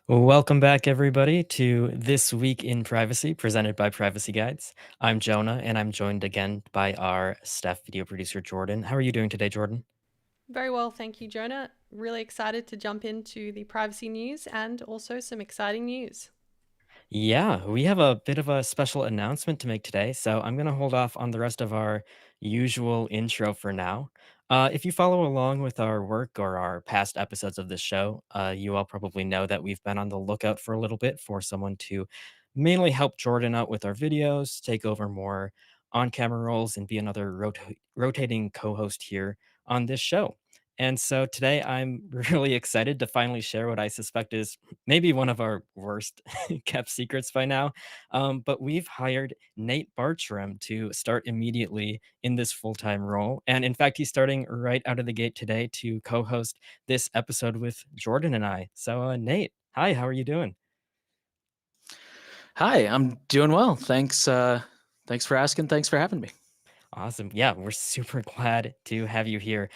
Welcome back, everybody, to This Week in Privacy, presented by Privacy Guides. I'm Jonah, and I'm joined again by our staff video producer, Jordan. How are you doing today, Jordan? Very well, thank you, Jonah. Really excited to jump into the privacy news and also some exciting news. Yeah, we have a bit of a special announcement to make today, so I'm going to hold off on the rest of our usual intro for now. If you follow along with our work or our past episodes of this show, you all probably know that we've been on the lookout for a little bit for someone to mainly help Jordan out with our videos, take over more on camera roles, and be another rotating co host here on this show. And so today I'm really excited to finally share what I suspect is maybe one of our worst kept secrets by now. But we've hired Nate Bartram to start immediately in this full time role. And in fact, he's starting right out of the gate today to co host this episode with Jordan and I. So, Nate, hi, how are you doing? Hi, I'm doing well. Thanks for asking. Thanks for having me. Awesome. Yeah, we're super glad to have you here.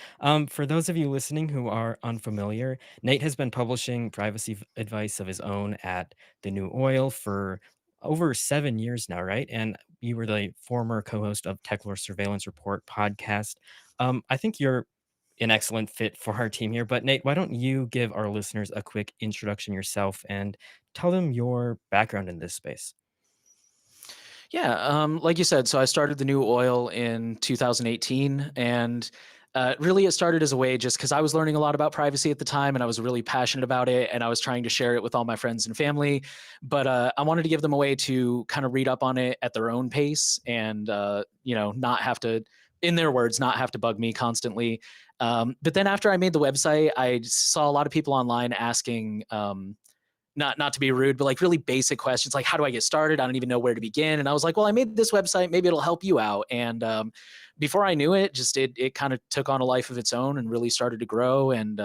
For those of you listening who are unfamiliar, Nate has been publishing privacy advice of his own at the New Oil for over 7 years now, right? And you were the former co-host of Techlore Surveillance Report podcast. I think you're an excellent fit for our team here. But Nate, why don't you give our listeners a quick introduction yourself and tell them your background in this space? Yeah, like you said, so I started the New Oil in 2018, and really it started as a way just because I was learning a lot about privacy at the time, and I was really passionate about it, and I was trying to share it with all my friends and family. But I wanted to give them a way to kind of read up on it at their own pace, and not have to, in their words, not have to bug me constantly. But then after I made the website, I saw a lot of people online asking. Not to be rude, but like really basic questions like how do I get started? I don't even know where to begin. And I was like, well, I made this website, maybe it'll help you out. And before I knew it, just it kind of took on a life of its own and really started to grow. And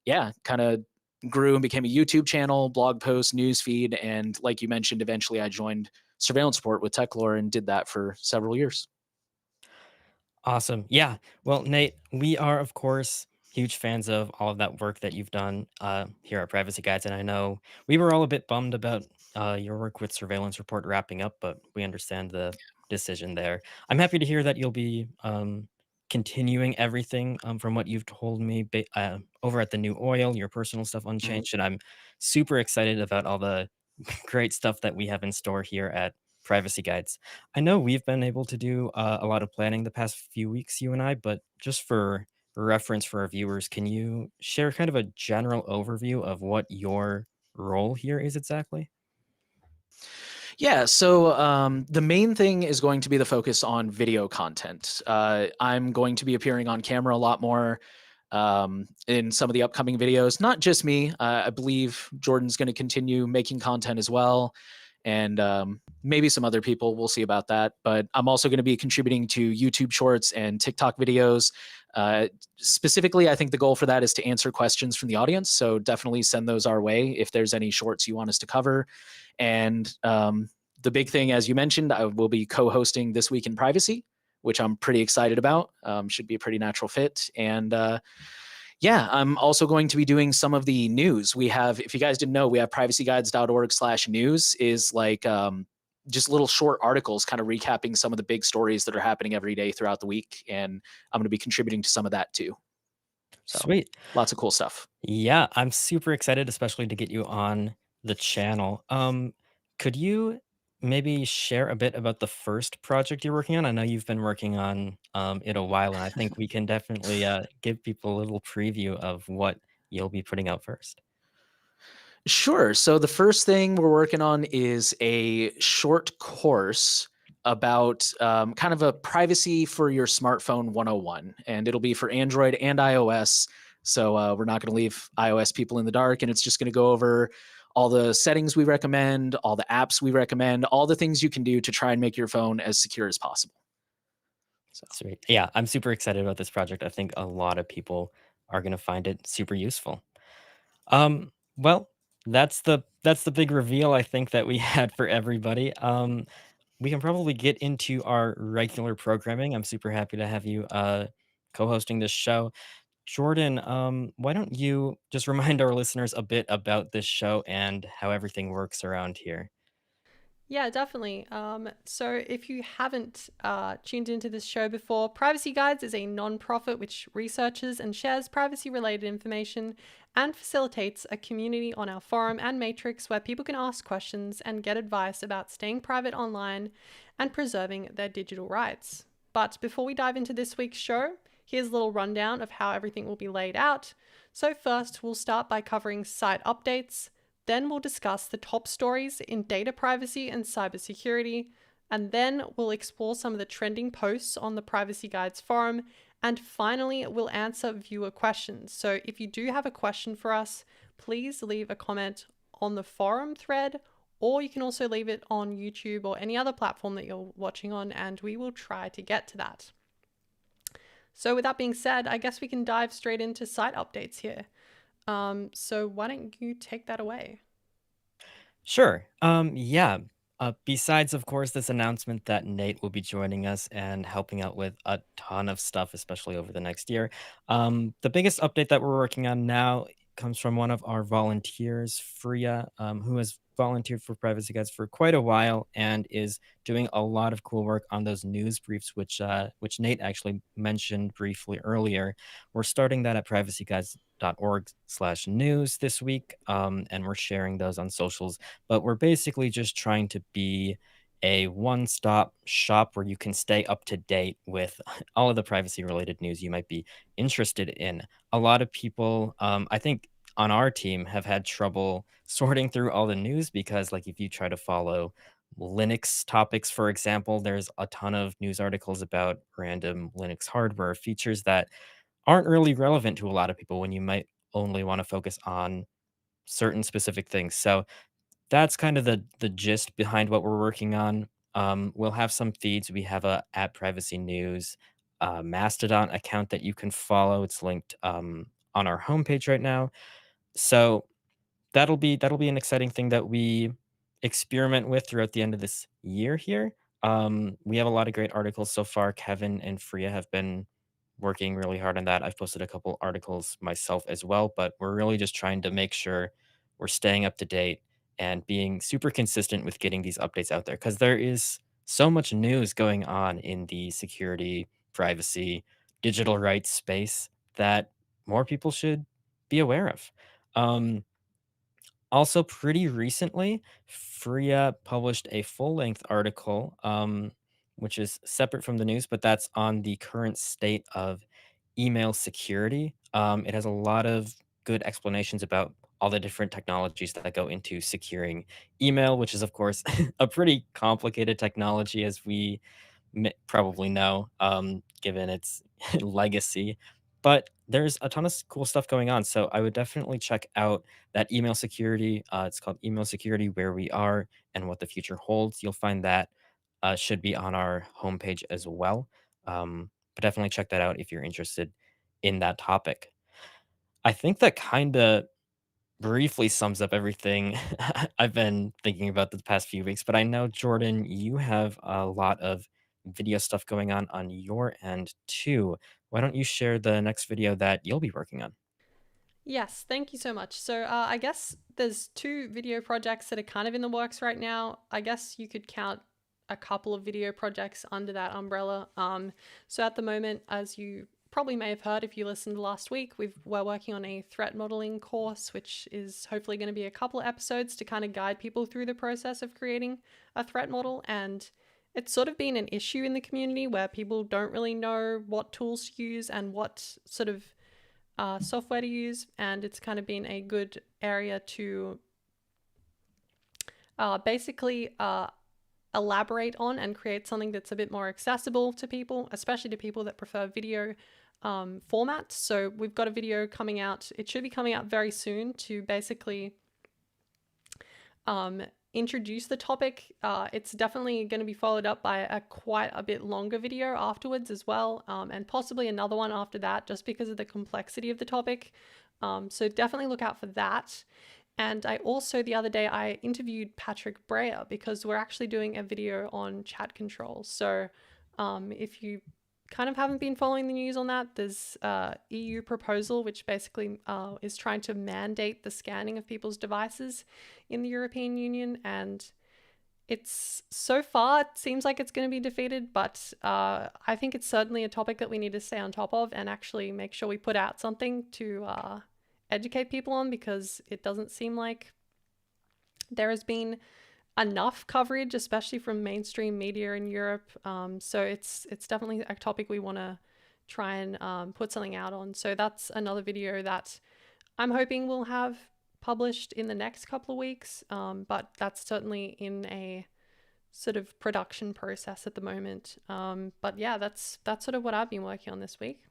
yeah, kind of grew and became a YouTube channel, blog post, news feed, and like you mentioned, eventually I joined surveillance support with Techlore and did that for several years. Awesome. Yeah. Well, Nate, we are, of course, huge fans of all of that work that you've done here at Privacy Guides. And I know we were all a bit bummed about your work with Surveillance Report wrapping up, but we understand the decision there. I'm happy to hear that you'll be continuing everything from what you've told me over at the New Oil, your personal stuff Mhm. unchanged. And I'm super excited about all the great stuff that we have in store here at Privacy Guides. I know we've been able to do a lot of planning the past few weeks, you and I, but just for reference for our viewers, can you share kind of a general overview of what your role here is exactly? Yeah, so the main thing is going to be the focus on video content. I'm going to be appearing on camera a lot more in some of the upcoming videos. Not just me. I believe Jordan's going to continue making content as well, and maybe some other people. We'll see about that. But I'm also going to be contributing to YouTube Shorts and TikTok videos. Uh, Specifically, I think the goal for that is to answer questions from the audience. So definitely send those our way if there's any shorts you want us to cover. And the big thing, as you mentioned, I will be co-hosting This Week in Privacy, which I'm pretty excited about. Should be a pretty natural fit. And yeah, I'm also going to be doing some of the news. We have, if you guys didn't know, we have privacyguides.org/news is like just little short articles kind of recapping some of the big stories that are happening every day throughout the week. And I'm going to be contributing to some of that too. So Sweet. lots of cool stuff. Yeah, I'm super excited, especially to get you on the channel. Could you maybe share a bit about the first project you're working on? I know you've been working on it a while, and I think we can definitely give people a little preview of what you'll be putting out first. Sure. So the first thing we're working on is a short course about kind of a privacy for your smartphone 101. And it'll be for Android and iOS. So we're not going to leave iOS people in the dark. And it's just going to go over all the settings we recommend, all the apps we recommend, all the things you can do to try and make your phone as secure as possible. So. Sweet. Yeah, I'm super excited about this project. I think a lot of people are going to find it super useful. Well, that's the big reveal I think that we had for everybody. We can probably get into our regular programming. I'm super happy to have you co-hosting this show. Jordan, why don't you just remind our listeners a bit about this show and how everything works around here? Yeah, definitely. So if you haven't tuned into this show before, Privacy Guides is a non-profit which researches and shares privacy-related information and facilitates a community on our forum and matrix where people can ask questions and get advice about staying private online and preserving their digital rights. But before we dive into this week's show, here's a little rundown of how everything will be laid out. So first, we'll start by covering site updates. Then we'll discuss the top stories in data privacy and cybersecurity. And then we'll explore some of the trending posts on the Privacy Guides forum. And finally, we'll answer viewer questions. So if you do have a question for us, please leave a comment on the forum thread, or you can also leave it on YouTube or any other platform that you're watching on, and we will try to get to that. So with that being said, I guess we can dive straight into site updates here. So why don't you take that away? Sure. Yeah. Besides, of course, this announcement that Nate will be joining us and helping out with a ton of stuff, especially over the next year. The biggest update that we're working on now comes from one of our volunteers, Freya, who has volunteered for Privacy Guides for quite a while and is doing a lot of cool work on those news briefs, which Nate actually mentioned briefly earlier. We're starting that at privacyguides.org/news this week, and we're sharing those on socials, but we're basically just trying to be a one-stop shop where you can stay up to date with all of the privacy related news you might be interested in. A lot of people, I think on our team, have had trouble sorting through all the news because, like, if you try to follow Linux topics, for example, there's a ton of news articles about random Linux hardware features that aren't really relevant to a lot of people when you might only want to focus on certain specific things. So that's kind of the gist behind what we're working on. We'll have some feeds. We have a at Privacy News Mastodon account that you can follow. It's linked on our homepage right now. So that'll be an exciting thing that we experiment with throughout the end of this year here. We have a lot of great articles so far. Kevin and Freya have been working really hard on that. I've posted a couple articles myself as well, but we're really just trying to make sure we're staying up to date and being super consistent with getting these updates out there because there is so much news going on in the security, privacy, digital rights space that more people should be aware of. Um, Also, pretty recently, Freya published a full-length article, which is separate from the news, but that's on the current state of email security. It has a lot of good explanations about all the different technologies that go into securing email, which is, of course, a pretty complicated technology, as we probably know, given its legacy. But there's a ton of cool stuff going on. So I would definitely check out that email security. It's called Email Security Where We Are and What the Future Holds. You'll find that should be on our homepage as well. But definitely check that out if you're interested in that topic. I think that kind of briefly sums up everything I've been thinking about the past few weeks. But I know, Jordan, you have a lot of video stuff going on your end too. Why don't you share the next video that you'll be working on? Yes, thank you so much. So I guess there's two video projects that are kind of in the works right now. I guess you could count a couple of video projects under that umbrella. So at the moment, as you probably may have heard if you listened last week, we're working on a threat modeling course, which is hopefully going to be a couple of episodes to kind of guide people through the process of creating a threat model. And it's sort of been an issue in the community where people don't really know what tools to use and what sort of software to use, and it's kind of been a good area to basically elaborate on and create something that's a bit more accessible to people, especially to people that prefer video formats. So we've got a video coming out. It should be coming out very soon to basically introduce the topic. It's definitely going to be followed up by a quite a bit longer video afterwards as well, and possibly another one after that, just because of the complexity of the topic. So definitely look out for that. And I also, the other day, I interviewed Patrick Breyer because we're actually doing a video on chat control. So if you kind of haven't been following the news on that, there's EU proposal which basically is trying to mandate the scanning of people's devices in the European Union, and it's so far it seems like it's going to be defeated, but I think it's certainly a topic that we need to stay on top of and actually make sure we put out something to educate people on, because it doesn't seem like there has been enough coverage, especially from mainstream media in Europe. So it's definitely a topic we want to try and put something out on. So that's another video that I'm hoping we'll have published in the next couple of weeks, but that's certainly in a sort of production process at the moment. But yeah, that's sort of what I've been working on this week.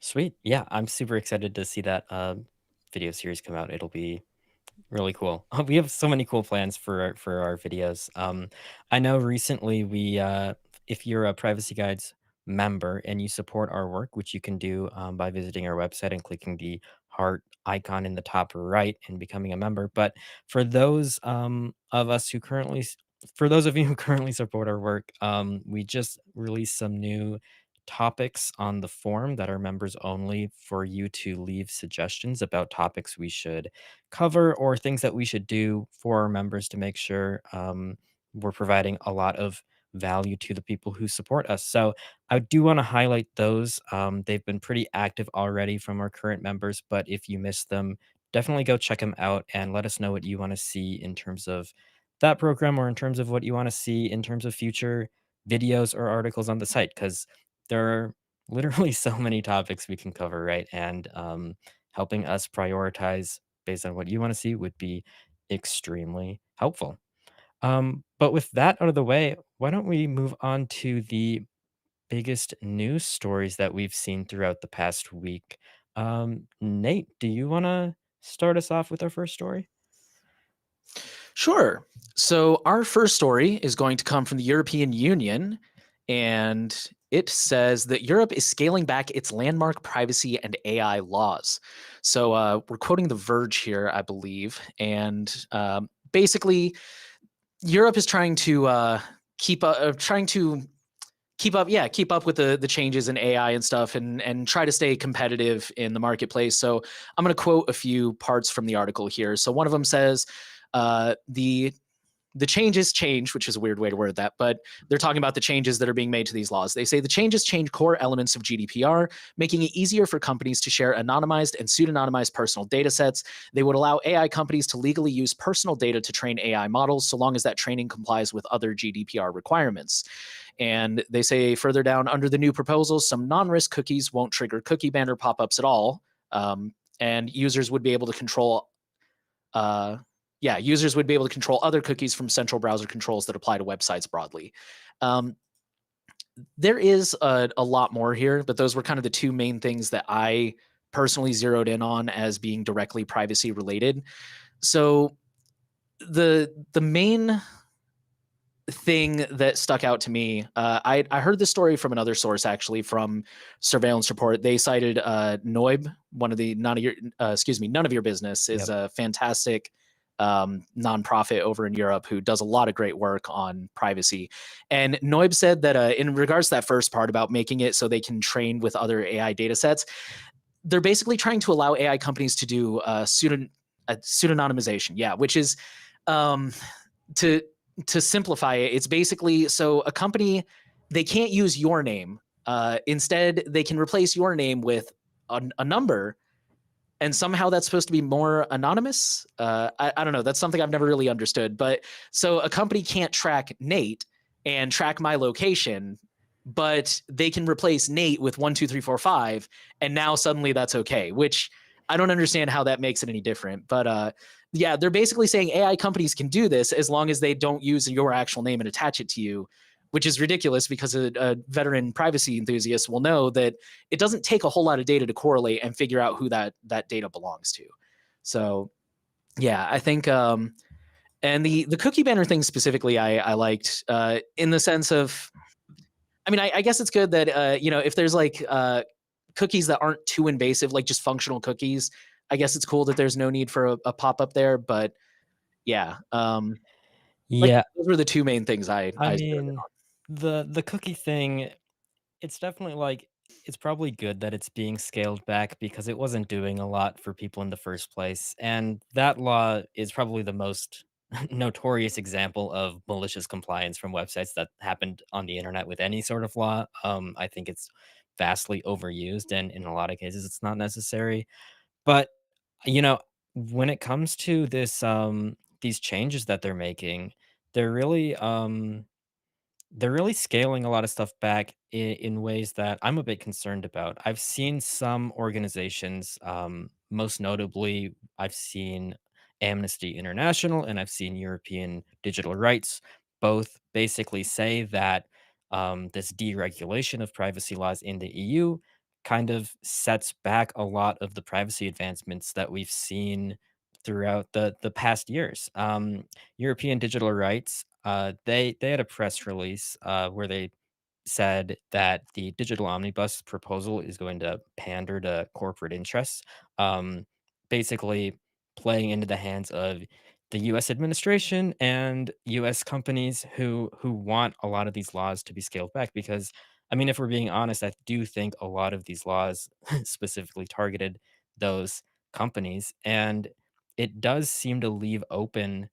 Sweet. Yeah, I'm super excited to see that video series come out. It'll be really cool. We have so many cool plans for our videos. I know recently if you're a Privacy Guides member and you support our work, which you can do by visiting our website and clicking the heart icon in the top right and becoming a member. But for those of us who currently, for those of you who currently support our work, we just released some new topics on the forum that are members only for you to leave suggestions about topics we should cover or things that we should do for our members to make sure we're providing a lot of value to the people who support us. So I do want to highlight those. They've been pretty active already from our current members, but if you missed them, definitely go check them out and let us know what you want to see in terms of that program or in terms of what you want to see in terms of future videos or articles on the site, because there are literally so many topics we can cover, right? And helping us prioritize based on what you want to see would be extremely helpful. But with that out of the way, why don't we move on to the biggest news stories that we've seen throughout the past week? Nate, do you want to start us off with our first story? Sure. So our first story is going to come from the European Union, and it says that Europe is scaling back its landmark privacy and AI laws. So we're quoting The Verge here, I believe, and basically Europe is trying to keep up with the changes in AI and stuff, and try to stay competitive in the marketplace. So I'm going to quote a few parts from the article here. So one of them says, the changes change, which is a weird way to word that, but they're talking about the changes that are being made to these laws. They say the changes change core elements of GDPR, making it easier for companies to share anonymized and pseudonymized personal data sets. They would allow AI companies to legally use personal data to train AI models, so long as that training complies with other GDPR requirements. And they say further down, under the new proposals, some non-risk cookies won't trigger cookie banner pop-ups at all, and users would be able to control users would be able to control other cookies from central browser controls that apply to websites broadly. There is a lot more here, but those were kind of the two main things that I personally zeroed in on as being directly privacy related. So the main thing that stuck out to me, I heard this story from another source, actually, from Surveillance Report. They cited Noib, one of the None of Your Business is a fantastic nonprofit over in Europe who does a lot of great work on privacy. And Noib said that in regards to that first part about making it so they can train with other AI data sets, they're basically trying to allow AI companies to do pseudonymization. Yeah, which is to simplify it, it's basically, so a company, they can't use your name. Instead, they can replace your name with a number, and somehow that's supposed to be more anonymous. I don't know. That's something I've never really understood. But so a company can't track Nate and track my location, but they can replace Nate with 1, 2, 3, 4, 5, and now suddenly that's okay, which I don't understand how that makes it any different. But yeah, they're basically saying AI companies can do this as long as they don't use your actual name and attach it to you, which is ridiculous because a veteran privacy enthusiast will know that it doesn't take a whole lot of data to correlate and figure out who that data belongs to. So yeah, I think and the cookie banner thing specifically, I liked in the sense of, I mean, I guess it's good that if there's like cookies that aren't too invasive, like just functional cookies, I guess it's cool that there's no need for a pop-up there. But yeah, like Yeah, those were the two main things I I zeroed in mean, on. The cookie thing, it's definitely like it's probably good that it's being scaled back because it wasn't doing a lot for people in the first place. And that law is probably the most notorious example of malicious compliance from websites that happened on the internet with any sort of law. I think it's vastly overused, and in a lot of cases, it's not necessary. But you know, when it comes to these changes that they're really they're really scaling a lot of stuff back in ways that I'm a bit concerned about. I've seen some organizations, most notably, I've seen Amnesty International and I've seen European Digital Rights, both basically say that this deregulation of privacy laws in the EU kind of sets back a lot of the privacy advancements that we've seen throughout the past years. European Digital Rights, they had a press release where they said that the digital omnibus proposal is going to pander to corporate interests, um, basically playing into the hands of the U.S. administration and U.S. companies who want a lot of these laws to be scaled back. Because, I mean, if we're being honest, I do think a lot of these laws specifically targeted those companies, and it does seem to leave open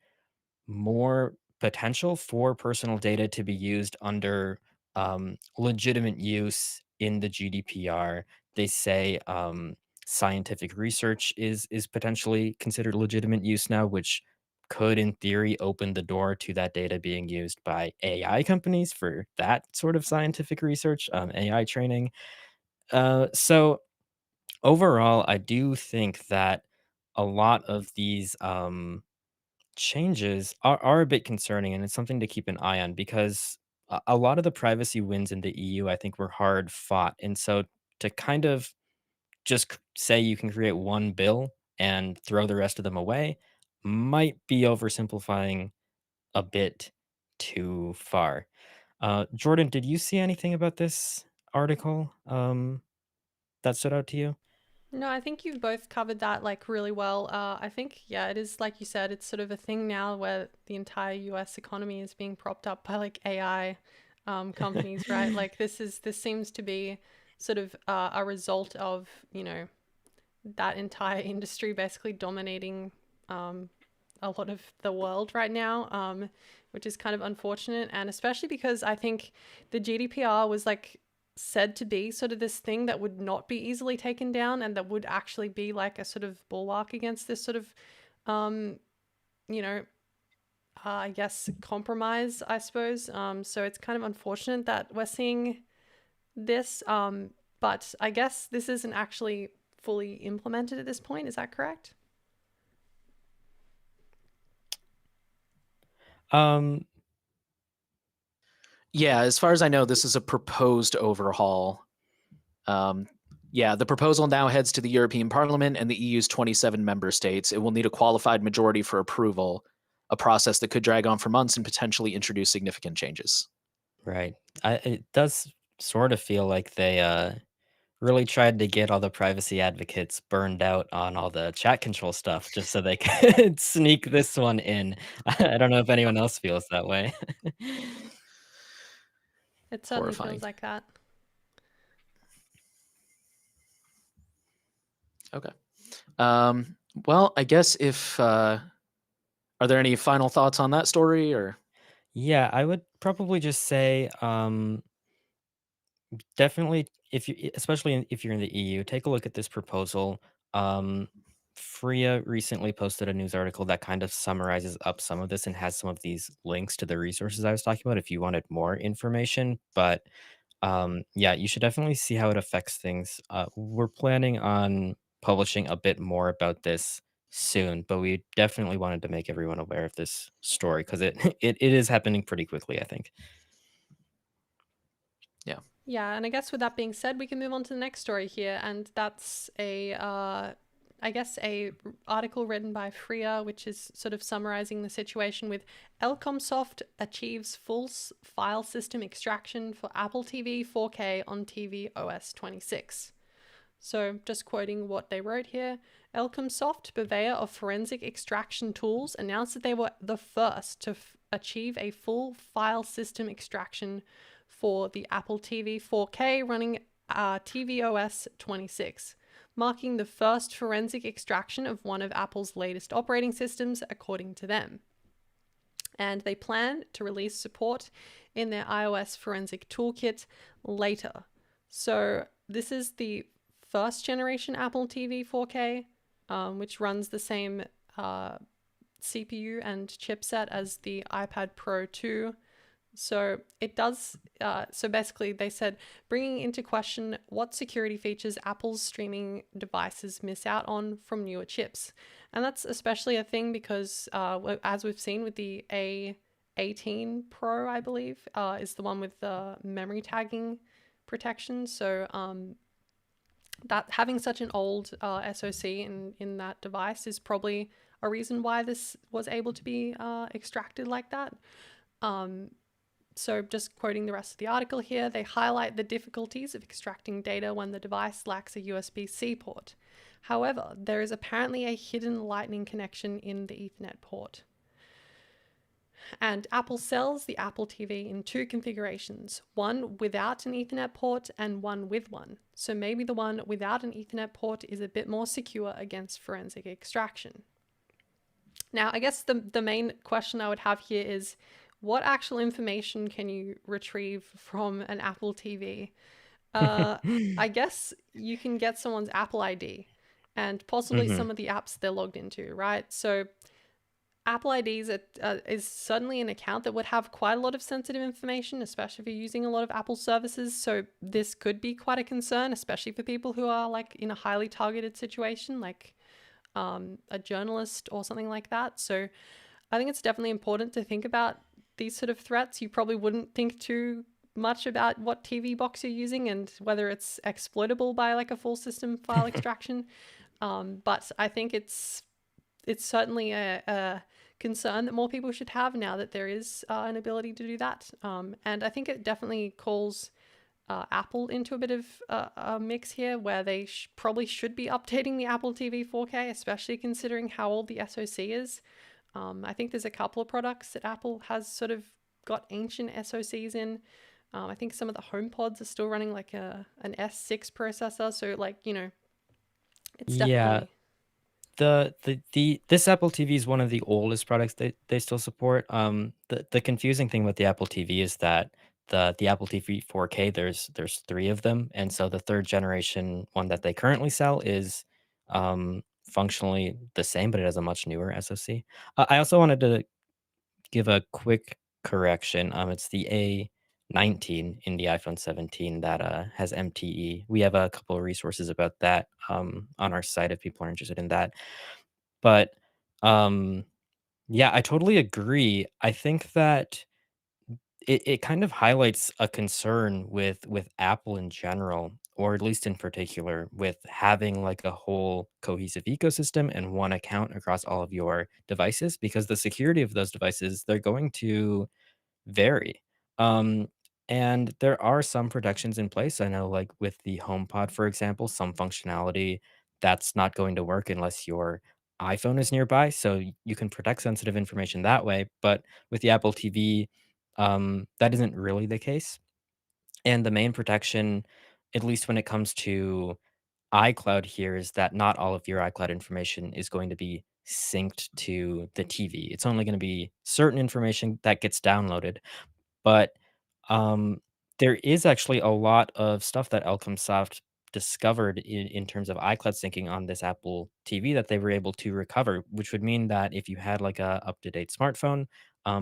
more potential for personal data to be used under legitimate use in the GDPR. They say scientific research is potentially considered legitimate use now, which could, in theory, open the door to that data being used by AI companies for that sort of scientific research, AI training. So overall, I do think that a lot of these changes are a bit concerning, and it's something to keep an eye on because a lot of the privacy wins in the EU, I think, were hard fought. And so to kind of just say you can create one bill and throw the rest of them away might be oversimplifying a bit too far. Jordan, did you see anything about this article that stood out to you? No, I think you've both covered that like really well. I think, yeah, it is like you said, it's sort of a thing now where the entire US economy is being propped up by like AI companies, right? Like this seems to be sort of a result of, that entire industry basically dominating um, a lot of the world right now, which is kind of unfortunate. And especially because I think the GDPR was like said to be sort of this thing that would not be easily taken down and that would actually be like a sort of bulwark against this sort of, um, you know, I guess compromise, I suppose. So it's kind of unfortunate that we're seeing this. But I guess this isn't actually fully implemented at this point. Is that correct? Um, Yeah, as far as I know, this is a proposed overhaul. Um, yeah, the proposal now heads to the European Parliament and the EU's 27 member states. It will need a qualified majority for approval, a process that could drag on for months and potentially introduce significant changes. right. It does sort of feel like they really tried to get all the privacy advocates burned out on all the chat control stuff just so they could sneak this one in. I don't know if anyone else feels that way. It certainly feels Horrifying. like that. Okay. Well, I guess if are there any final thoughts on that story or Yeah, I would probably just say, definitely, if you, especially if you're in the EU, take a look at this proposal. Um, Freya recently posted a news article that kind of summarizes up some of this and has some of these links to the resources I was talking about if you wanted more information. But yeah, you should definitely see how it affects things. We're planning on publishing a bit more about this soon, but we definitely wanted to make everyone aware of this story because it is happening pretty quickly, I think. yeah. Yeah, and I guess with that being said, we can move on to the next story here, and that's I guess a article written by Freya, which is sort of summarizing the situation with Elcomsoft achieves full file system extraction for Apple TV 4K on tvOS 26. So, just quoting what they wrote here, Elcomsoft, purveyor of forensic extraction tools, announced that they were the first to achieve a full file system extraction for the Apple TV 4K running tvOS 26, marking the first forensic extraction of one of Apple's latest operating systems, according to them. And they plan to release support in their iOS forensic toolkit later. So this is the first generation Apple TV 4K, which runs the same CPU and chipset as the iPad Pro 2. So it does. So basically, they said bringing into question what security features Apple's streaming devices miss out on from newer chips, and that's especially a thing because, as we've seen with the A18 Pro, I believe, is the one with the memory tagging protection. So that having such an old SoC in that device is probably a reason why this was able to be extracted like that. So just quoting the rest of the article here, they highlight the difficulties of extracting data when the device lacks a USB-C port. However, there is apparently a hidden Lightning connection in the Ethernet port. And Apple sells the Apple TV in two configurations, one without an Ethernet port and one with one. So maybe the one without an Ethernet port is a bit more secure against forensic extraction. Now, I guess the main question I would have here is, what actual information can you retrieve from an Apple TV? I guess you can get someone's Apple ID and possibly Mhm. some of the apps they're logged into, right? So Apple IDs is suddenly an account that would have quite a lot of sensitive information, especially if you're using a lot of Apple services. So this could be quite a concern, especially for people who are like in a highly targeted situation, like a journalist or something like that. So I think it's definitely important to think about these sort of threats. You probably wouldn't think too much about what TV box you're using and whether it's exploitable by like a full system file extraction. But I think it's certainly a concern that more people should have now that there is an ability to do that. And I think it definitely calls Apple into a bit of a mix here where they probably should be updating the Apple TV 4K, especially considering how old the SoC is. I think there's a couple of products that Apple has sort of got ancient SoCs in. I think some of the HomePods are still running like an S6 processor. So like, it's Yeah, definitely. the this Apple TV is one of the oldest products they still support. The confusing thing with the Apple TV is that the Apple TV 4K, there's 3 of them, and so the 3rd generation one that they currently sell is, functionally the same, but it has a much newer SoC. I also wanted to give a quick correction. It's the A19 in the iPhone 17 that has MTE. We have a couple of resources about that on our site if people are interested in that. But um, yeah, I totally agree. I think that it kind of highlights a concern with Apple in general, or at least in particular, with having like a whole cohesive ecosystem and one account across all of your devices, because the security of those devices, they're going to vary. Um, and there are some protections in place. I know, like with the HomePod, for example, some functionality that's not going to work unless your iPhone is nearby. So you can protect sensitive information that way. But with the Apple TV, that isn't really the case. And the main protection, at least when it comes to iCloud here, is that not all of your iCloud information is going to be synced to the TV. It's only going to be certain information that gets downloaded. But, um, there is actually a lot of stuff that Elcomsoft discovered in terms of iCloud syncing on this Apple TV that they were able to recover, which would mean that if you had, like, a up-to-date smartphone,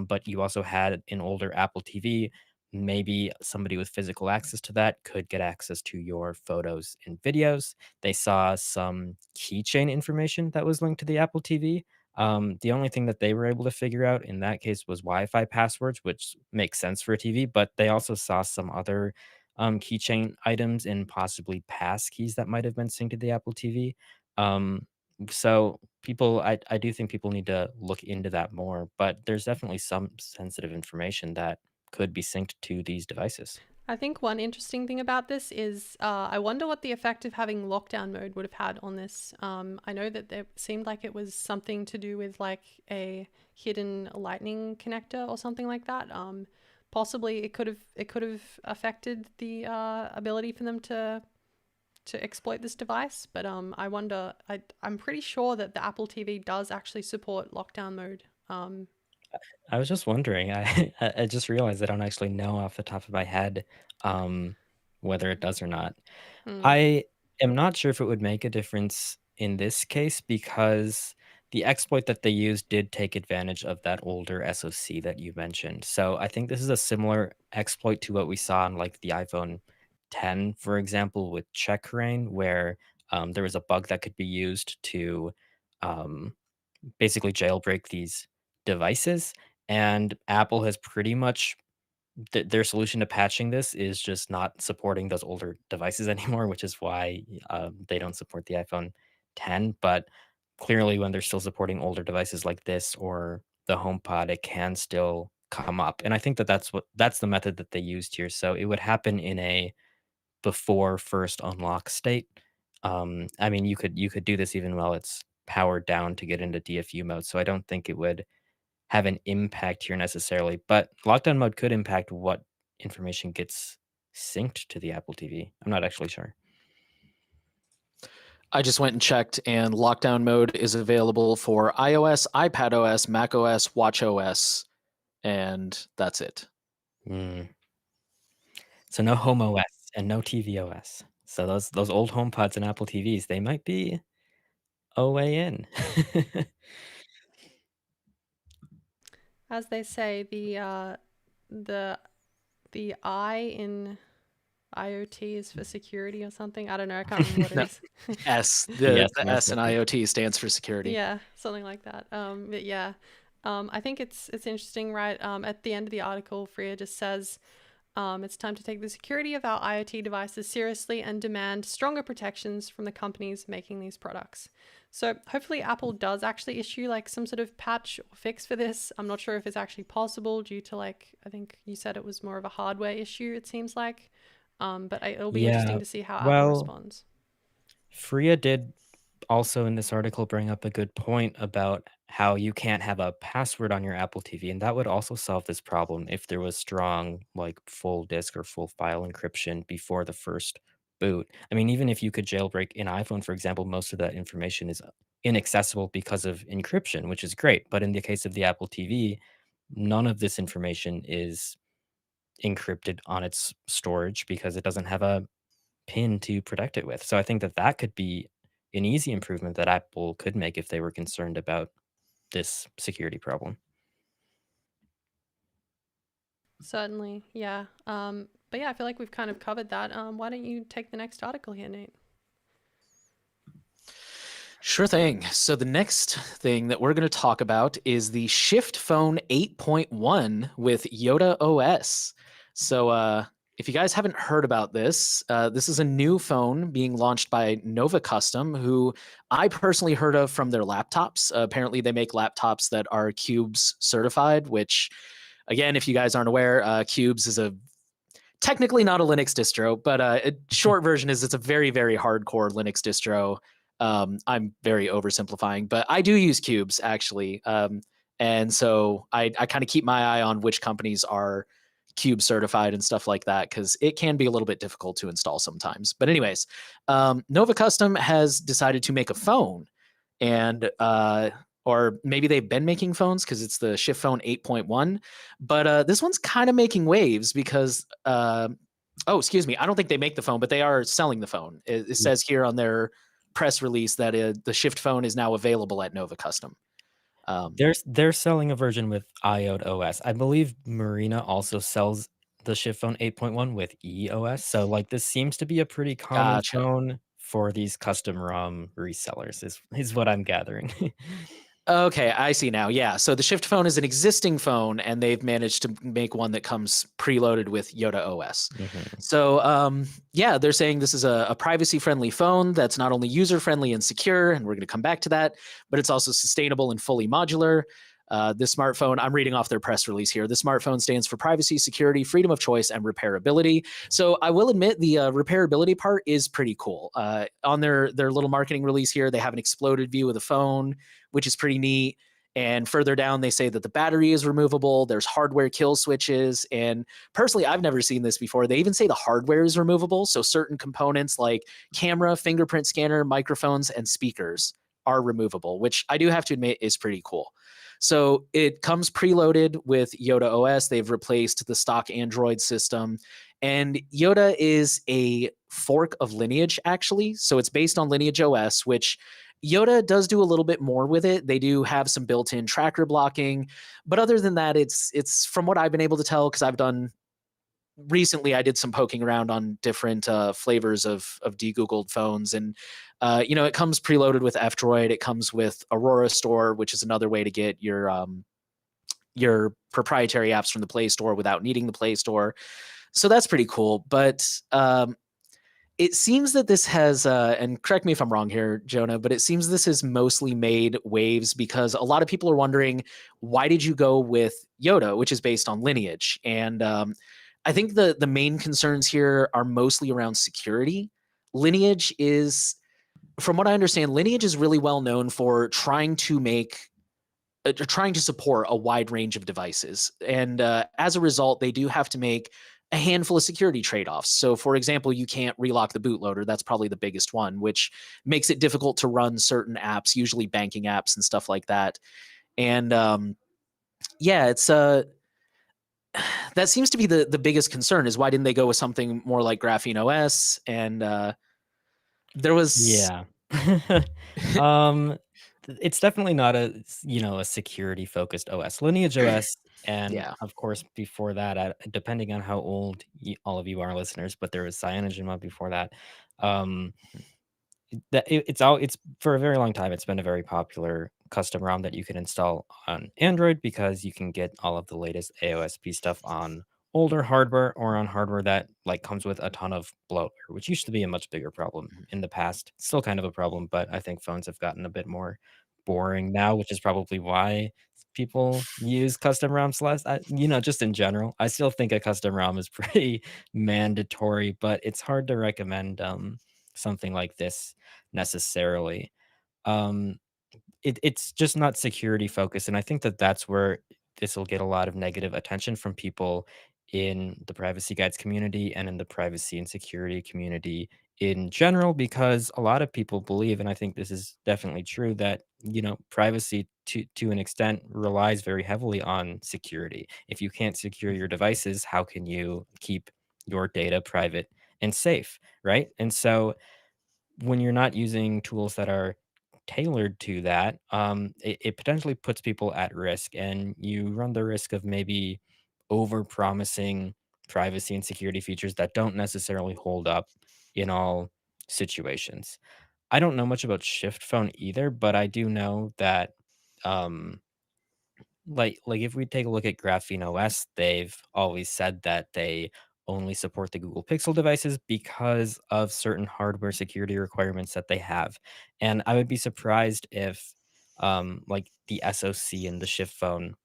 but you also had an older Apple TV, maybe somebody with physical access to that could get access to your photos and videos. They saw some keychain information that was linked to the Apple TV, the only thing that they were able to figure out in that case was Wi-Fi passwords, which makes sense for a TV, but they also saw some other keychain items and possibly pass keys that might have been synced to the Apple TV. Um, so I do think people need to look into that more, but there's definitely some sensitive information that could be synced to these devices. I think one interesting thing about this is I wonder what the effect of having lockdown mode would have had on this. I know that it seemed like it was something to do with like a hidden lightning connector or something like that. Possibly it could have affected the ability for them to exploit this device. But I wonder. I'm pretty sure that the Apple TV does actually support lockdown mode. I was just wondering. I just realized I don't actually know off the top of my head, um, whether it does or not. Hmm. I am not sure if it would make a difference in this case because the exploit that they used did take advantage of that older SoC that you mentioned. So I think this is a similar exploit to what we saw on like the iPhone 10, for example, with checkrain, where there was a bug that could be used to um, basically jailbreak these devices. And Apple has pretty much their solution to patching this is just not supporting those older devices anymore, which is why, they don't support the iPhone 10, but clearly, when they're still supporting older devices like this or the HomePod, it can still come up, and I think that that's the method that they used here, so it would happen in a before first unlock state. I mean, you could do this even while it's powered down to get into DFU mode, so I don't think it would have an impact here necessarily, but lockdown mode could impact what information gets synced to the Apple TV. I'm not actually sure. I just went and checked, and lockdown mode is available for iOS, iPadOS, macOS, watchOS, and that's it. Mm. So no Home OS and no tvOS. So those old HomePods and Apple TVs, they might be a way in. As they say, the the I in IoT is for security or something. I don't know. I can't remember what it No, is. S, Yes, the most S in likely. IoT stands for security. Yeah, something like that. But yeah, I think it's interesting, right? At the end of the article, Freya just says, it's time to take the security of our IoT devices seriously and demand stronger protections from the companies making these products. So hopefully Apple does actually issue like some sort of patch or fix for this. I'm not sure if it's actually possible due to like, I think you said it was more of a hardware issue, it seems like. But it'll be interesting Yeah. to see how Apple Well, responds. Freya did also in this article bring up a good point about how you can't have a password on your Apple TV, and that would also solve this problem if there was strong, like, full disk or full file encryption before the first boot. I mean, even if you could jailbreak an iPhone, for example, most of that information is inaccessible because of encryption, which is great. But in the case of the Apple TV, none of this information is encrypted on its storage because it doesn't have a pin to protect it with. So I think that that could be an easy improvement that Apple could make if they were concerned about this security problem. Certainly, yeah. But yeah, I feel like we've kind of covered that. Why don't you take the next article here, Nate? Sure thing. So the next thing that we're going to talk about is the SHIFTphone 8.1 with iodeOS. So if you guys haven't heard about this, this is a new phone being launched by Nova Custom, who I personally heard of from their laptops. Apparently, they make laptops that are Cubes certified, which, again, if you guys aren't aware, Cubes is a technically not a Linux distro, but short version is it's a very, very hardcore Linux distro. I'm very oversimplifying, but I do use cubes actually. And so I kind of keep my eye on which companies are cube certified and stuff like that, because it can be a little bit difficult to install sometimes. But anyways, Nova Custom has decided to make a phone, and or maybe they've been making phones because it's the SHIFTphone 8.1, but this one's kind of making waves because oh, excuse me, I don't think they make the phone, but they are selling the phone. It Mm. says here on their press release that the SHIFTphone is now available at Nova Custom. They're selling a version with iodeOS. I believe Marina also sells the ShiftPhone 8.1 with EOS. So like this seems to be a pretty common Gotcha. phone for these custom ROM resellers is what I'm gathering. Okay, I see now. Yeah, so the SHIFTphone is an existing phone, and they've managed to make one that comes preloaded with iodeOS. Mhm. So, yeah, they're saying this is a privacy-friendly phone that's not only user-friendly and secure, and we're going to come back to that, but it's also sustainable and fully modular. This smartphone, I'm reading off their press release here. The smartphone stands for privacy, security, freedom of choice, and repairability. So I will admit the repairability part is pretty cool. On their little marketing release here, they have an exploded view of the phone, which is pretty neat. And further down, they say that the battery is removable. There's hardware kill switches. And personally, I've never seen this before. They even say the hardware is removable. So certain components like camera, fingerprint scanner, microphones, and speakers are removable, which I do have to admit is pretty cool. So it comes preloaded with iodeOS. They've replaced the stock Android system. And Yoda is a fork of Lineage, actually. So it's based on Lineage OS, which Yoda does do a little bit more with it. They do have some built-in tracker blocking, but other than that, it's from what I've been able to tell, because I've done recently, I did some poking around on different flavors of de-Googled phones, and it comes preloaded with F-Droid. It comes with Aurora Store, which is another way to get your proprietary apps from the Play Store without needing the Play Store. So that's pretty cool. But it seems that this has, and correct me if I'm wrong here, Jonah, but it seems this has mostly made waves because a lot of people are wondering, why did you go with Yoda, which is based on Lineage? And I think the main concerns here are mostly around security. Lineage is, from what I understand, Lineage is really well known for trying to support a wide range of devices. And as a result, they do have to make a handful of security trade-offs. So for example, you can't relock the bootloader. That's probably the biggest one, which makes it difficult to run certain apps, usually banking apps and stuff like that. And it's that seems to be the biggest concern, is why didn't they go with something more like GrapheneOS? And there was Yeah. Um, it's definitely not a security-focused OS. Lineage OS, and yeah. of course, before that, depending on how old all of you are listeners, but there was CyanogenMod before that. Um, it's for a very long time, it's been a very popular custom ROM that you can install on Android because you can get all of the latest AOSP stuff on older hardware or on hardware that like comes with a ton of bloatware, which used to be a much bigger problem in the past. Still kind of a problem, but I think phones have gotten a bit more boring now, which is probably why people use custom ROMs less. Just in general, I still think a custom ROM is pretty mandatory, but it's hard to recommend something like this necessarily. Um, it's just not security focused, and I think that that's where this will get a lot of negative attention from people in the privacy guides community and in the privacy and security community in general, because a lot of people believe, and I think this is definitely true, that privacy to an extent relies very heavily on security. If you can't secure your devices, how can you keep your data private and safe, right? And so when you're not using tools that are tailored to that, it potentially puts people at risk, and you run the risk of maybe over promising privacy and security features that don't necessarily hold up in all situations. I don't know much about SHIFTphone either, but I do know that um, like if we take a look at GrapheneOS, they've always said that they only support the Google Pixel devices because of certain hardware security requirements that they have. And I would be surprised if like the SoC in the Shift phone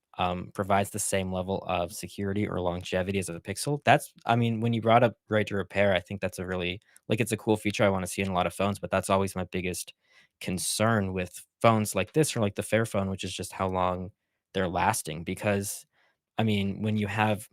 provides the same level of security or longevity as a Pixel. I mean, when you brought up right to repair, I think that's a really like it's a cool feature I want to see in a lot of phones, but that's always my biggest concern with phones like this or like the Fairphone, which is just how long they're lasting. Because I mean, when you have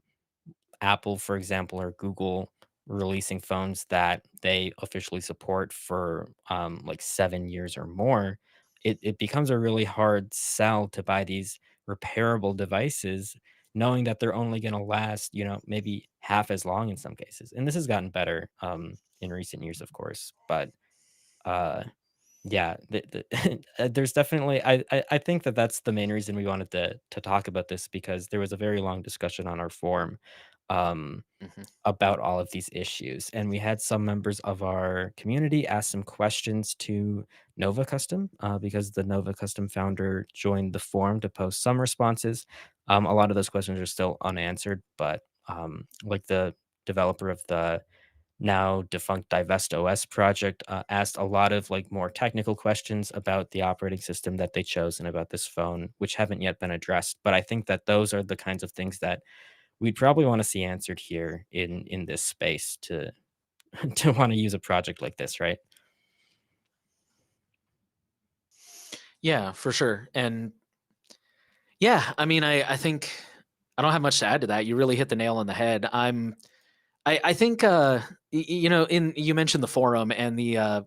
Apple, for example, or Google releasing phones that they officially support for like 7 years or more, it becomes a really hard sell to buy these repairable devices, knowing that they're only going to last, maybe half as long in some cases. And this has gotten better in recent years, of course, but uh, yeah, there's definitely I think that that's the main reason we wanted to talk about this, because there was a very long discussion on our forum, um, Mhm. about all of these issues, and we had some members of our community ask some questions to Nova Custom, because the Nova Custom founder joined the forum to post some responses. A lot of those questions are still unanswered, but, like the developer of the now defunct divestOS project asked a lot of like more technical questions about the operating system that they chose and about this phone, which haven't yet been addressed. But I think that those are the kinds of things that we'd probably want to see answered here in this space to to want to use a project like this, right? Yeah, for sure. And yeah, I mean, I think I don't have much to add to that. You really hit the nail on the head. I think you know, in you mentioned the forum and the I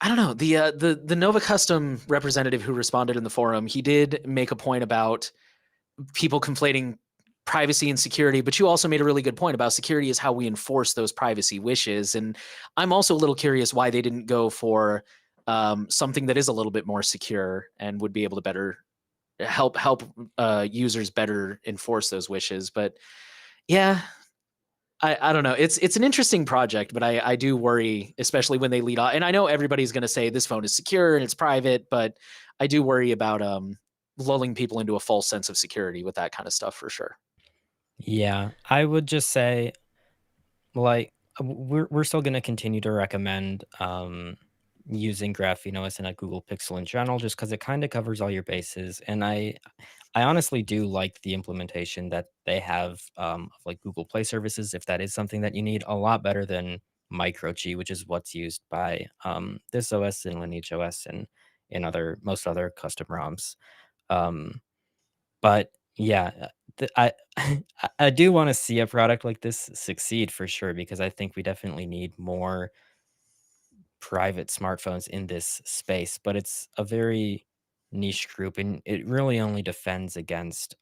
don't know, the Nova Custom representative who responded in the forum, he did make a point about people conflating privacy and security, but you also made a really good point about security is how we enforce those privacy wishes. And I'm also a little curious why they didn't go for something that is a little bit more secure and would be able to better help users better enforce those wishes. But yeah, I don't know. It's an interesting project, but I do worry, especially when they lead on. And I know everybody's going to say this phone is secure and it's private, but I do worry about lulling people into a false sense of security with that kind of stuff for sure. Yeah, I would just say like we're still going to continue to recommend using GrapheneOS and a Google Pixel in general, just because it kind of covers all your bases. And I honestly do like the implementation that they have of like Google Play services, if that is something that you need, a lot better than Micro G, which is what's used by this OS and Lineage OS and in other most other custom ROMs. Um, but yeah, I do want to see a product like this succeed for sure because I think we definitely need more private smartphones in this space. But it's a very niche group, and it really only defends against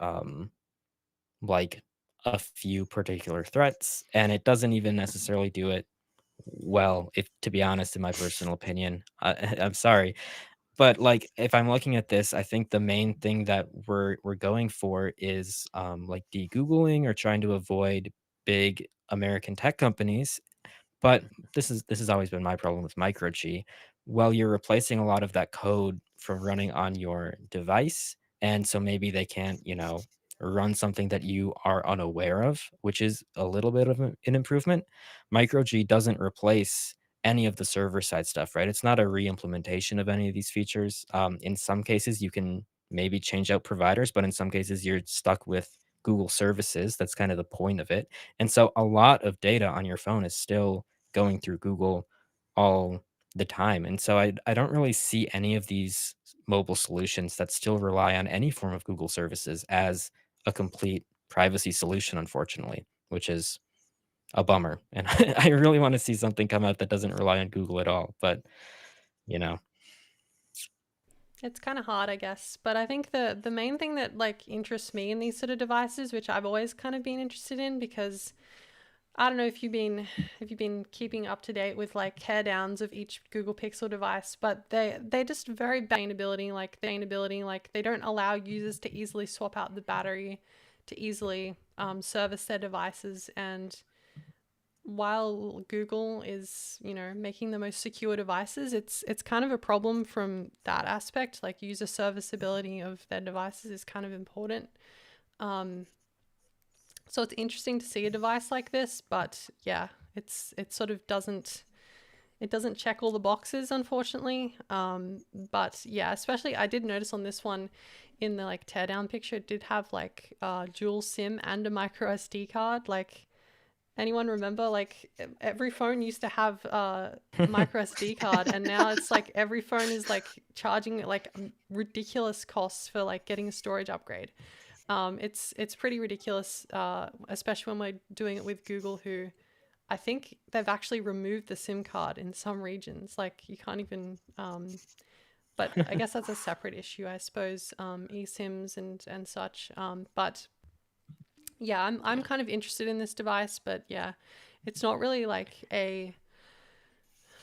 like a few particular threats, and it doesn't even necessarily do it well, if to be honest, in my personal opinion. I'm sorry, but like if I'm looking at this, I think the main thing that we're going for is like de-googling or trying to avoid big American tech companies, but this has always been my problem with micro G. Well, you're replacing a lot of that code from running on your device, and so maybe they can't, you know, run something that you are unaware of, which is a little bit of an improvement. Micro G doesn't replace any of the server side stuff, right? It's not a re-implementation of any of these features. In some cases, you can maybe change out providers, but in some cases, you're stuck with Google services. That's kind of the point of it. And so a lot of data on your phone is still going through Google all the time. And so I don't really see any of these mobile solutions that still rely on any form of Google services as a complete privacy solution, unfortunately, which is a bummer. And I really want to see something come out that doesn't rely on Google at all. But, you know, It's kind of hard, I guess. But I think the main thing that like interests me in these sort of devices, which I've always kind of been interested in, because I don't know if you've been keeping up to date with like teardowns of each Google Pixel device, but they're just very bad sustainability. Like they don't allow users to easily swap out the battery, to easily service their devices. And while Google is, you know, making the most secure devices, it's kind of a problem from that aspect. Like user serviceability of their devices is kind of important. Um, so it's interesting to see a device like this, but yeah, it sort of doesn't check all the boxes, unfortunately. But yeah, especially I did notice on this one in the like teardown picture, it did have like dual SIM and a micro SD card. Like anyone remember, like every phone used to have a micro SD card, and now it's like every phone is like charging like ridiculous costs for like getting a storage upgrade. It's pretty ridiculous, especially when we're doing it with Google, who I think they've actually removed the SIM card in some regions. Like you can't even. But I guess that's a separate issue, I suppose. eSIMs and such. But yeah, I'm kind of interested in this device, but yeah, it's not really like a.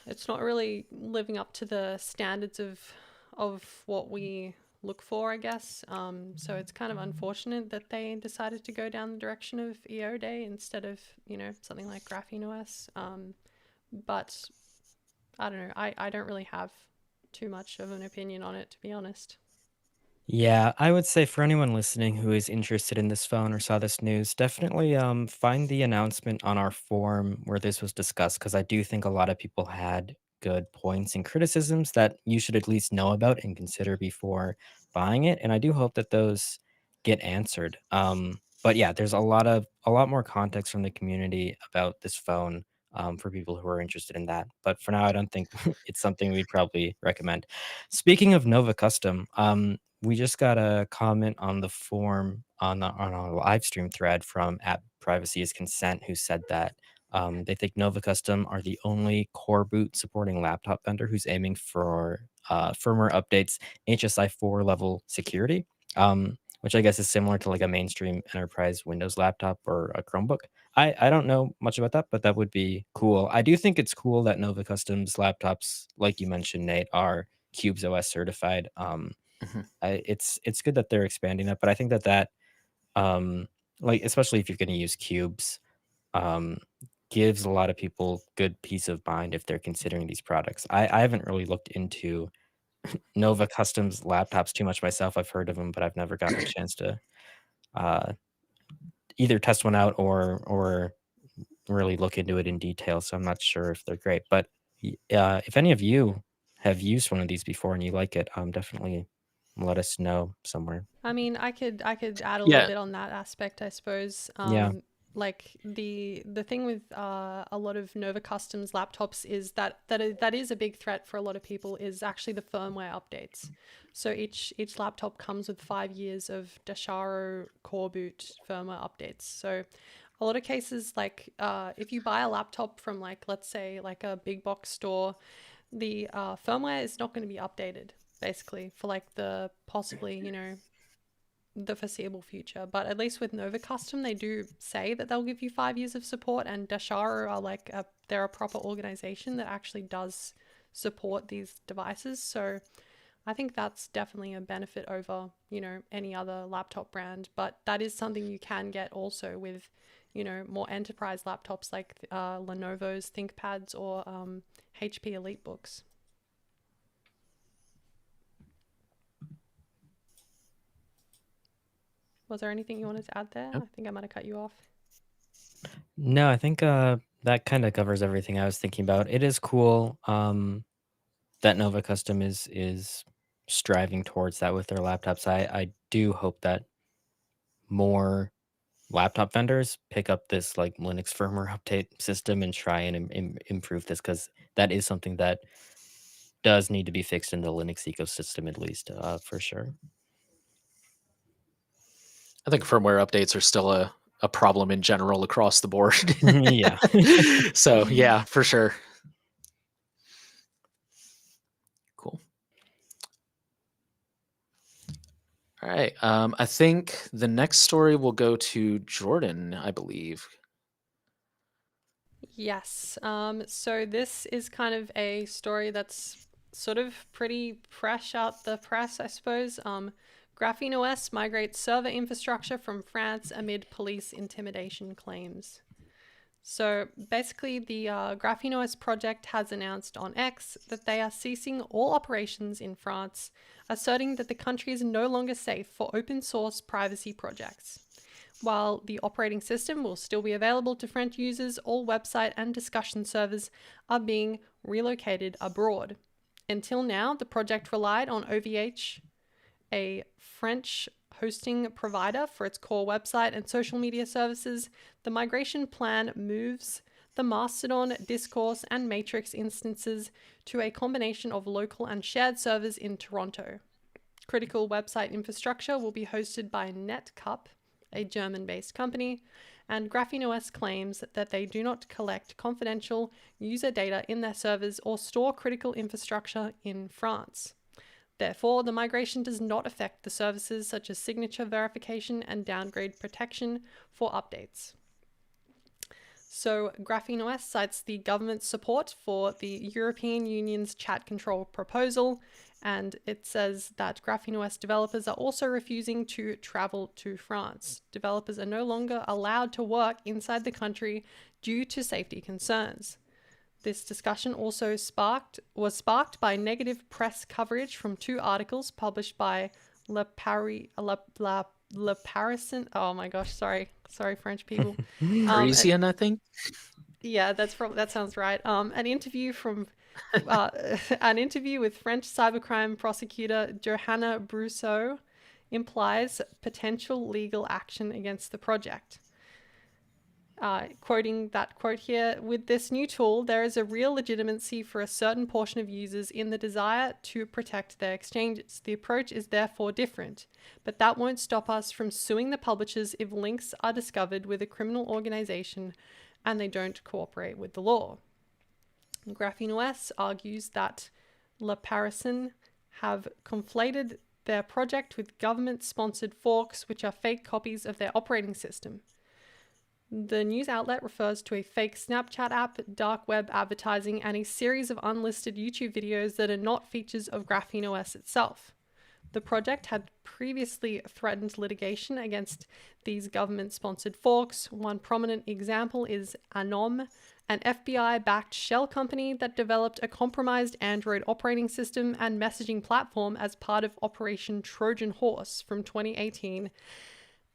It's not really living up to the standards of what we look for, I guess. So it's kind of unfortunate that they decided to go down the direction of iode instead of, you know, something like GrapheneOS. But I don't know. I don't really have too much of an opinion on it, to be honest. Yeah, I would say for anyone listening who is interested in this phone or saw this news, definitely find the announcement on our forum where this was discussed because I do think a lot of people had good points and criticisms that you should at least know about and consider before buying it. And I do hope that those get answered. But yeah, there's a lot more context from the community about this phone for people who are interested in that. But for now, I don't think it's something we'd probably recommend. Speaking of Nova Custom, we just got a comment on the form on our live stream thread from at Privacy is Consent, who said that they think Nova Custom are the only core boot supporting laptop vendor who's aiming for firmware updates, HSI 4 level security, which I guess is similar to like a mainstream enterprise Windows laptop or a Chromebook. I don't know much about that, but that would be cool. I do think it's cool that Nova Custom's laptops, like you mentioned, Nate, are Cubes OS certified. Mhm. It's good that they're expanding that, but I think that um, like especially if you're going to use cubes, um, gives a lot of people good peace of mind if they're considering these products. I haven't really looked into Nova Customs laptops too much myself. I've heard of them, but I've never gotten a chance to uh, either test one out or really look into it in detail. So I'm not sure if they're great. But if any of you have used one of these before and you like it, definitely let us know somewhere. I mean, I could add a little Yeah. bit on that aspect, I suppose. Yeah. Like the thing with a lot of Nova Customs laptops is that is a big threat for a lot of people is actually the firmware updates. So each laptop comes with 5 years of Dasharo core boot firmware updates. So a lot of cases, like if you buy a laptop from like let's say like a big box store, the firmware is not going to be updated basically for like the possibly the foreseeable future. But at least with Nova Custom, they do say that they'll give you 5 years of support, and Dasharo are like they're a proper organization that actually does support these devices. So I think that's definitely a benefit over any other laptop brand. But that is something you can get also with more enterprise laptops like Lenovo's ThinkPads or HP EliteBooks. Was there anything you wanted to add there? I think I might have cut you off. No, I think that kind of covers everything I was thinking about. It is cool that Nova Custom is striving towards that with their laptops. I do hope that more laptop vendors pick up this like Linux firmware update system and try and improve this because that is something that does need to be fixed in the Linux ecosystem at least for sure. I think firmware updates are still a problem in general across the board. Yeah. So yeah, for sure. Cool. All right. I think the next story will go to Jordan, I believe. Yes. So this is kind of a story that's sort of pretty fresh out the press, I suppose. GrapheneOS migrates server infrastructure from France amid police intimidation claims. So basically, the GrapheneOS project has announced on X that they are ceasing all operations in France, asserting that the country is no longer safe for open source privacy projects. While the operating system will still be available to French users, all website and discussion servers are being relocated abroad. Until now, the project relied on OVH, a French hosting provider, for its core website and social media services. The migration plan moves the Mastodon, Discourse, and Matrix instances to a combination of local and shared servers in Toronto. Critical website infrastructure will be hosted by NetCup, a German-based company, and GrapheneOS claims that they do not collect confidential user data in their servers or store critical infrastructure in France. Therefore, the migration does not affect the services such as signature verification and downgrade protection for updates. So, GrapheneOS cites the government's support for the European Union's chat control proposal, and it says that GrapheneOS developers are also refusing to travel to France. Developers are no longer allowed to work inside the country due to safety concerns. This discussion also was sparked by negative press coverage from two articles published by Leparison. Oh my gosh, sorry, French people. Um, Parisian, I think. yeah, that sounds right. Uh, an interview with French cybercrime prosecutor Johanna Brousseau implies potential legal action against the project. Quoting that quote here, with this new tool, there is a real legitimacy for a certain portion of users in the desire to protect their exchanges. The approach is therefore different, but that won't stop us from suing the publishers if links are discovered with a criminal organization and they don't cooperate with the law. GrapheneOS argues that Leparison have conflated their project with government-sponsored forks, which are fake copies of their operating system. The news outlet refers to a fake Snapchat app, dark web advertising, and a series of unlisted YouTube videos that are not features of GrapheneOS itself. The project had previously threatened litigation against these government-sponsored forks. One prominent example is Anom, an FBI-backed shell company that developed a compromised Android operating system and messaging platform as part of Operation Trojan Horse from 2018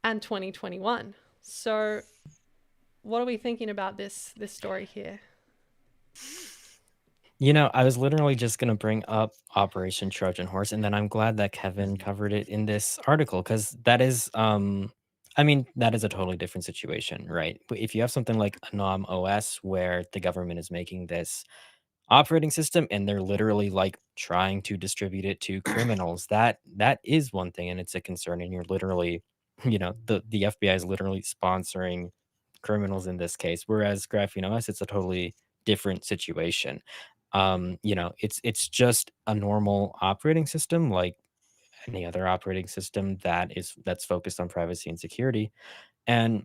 and 2021. So what are we thinking about this story here? I was literally just going to bring up Operation Trojan Horse, and then I'm glad that Kevin covered it in this article because that is, I mean, that is a totally different situation, right? But if you have something like Anom OS where the government is making this operating system and they're literally like trying to distribute it to criminals, that is one thing, and it's a concern. And you're literally, the FBI is literally sponsoring criminals in this case, whereas GrapheneOS, it's a totally different situation. It's just a normal operating system like any other operating system that's focused on privacy and security. And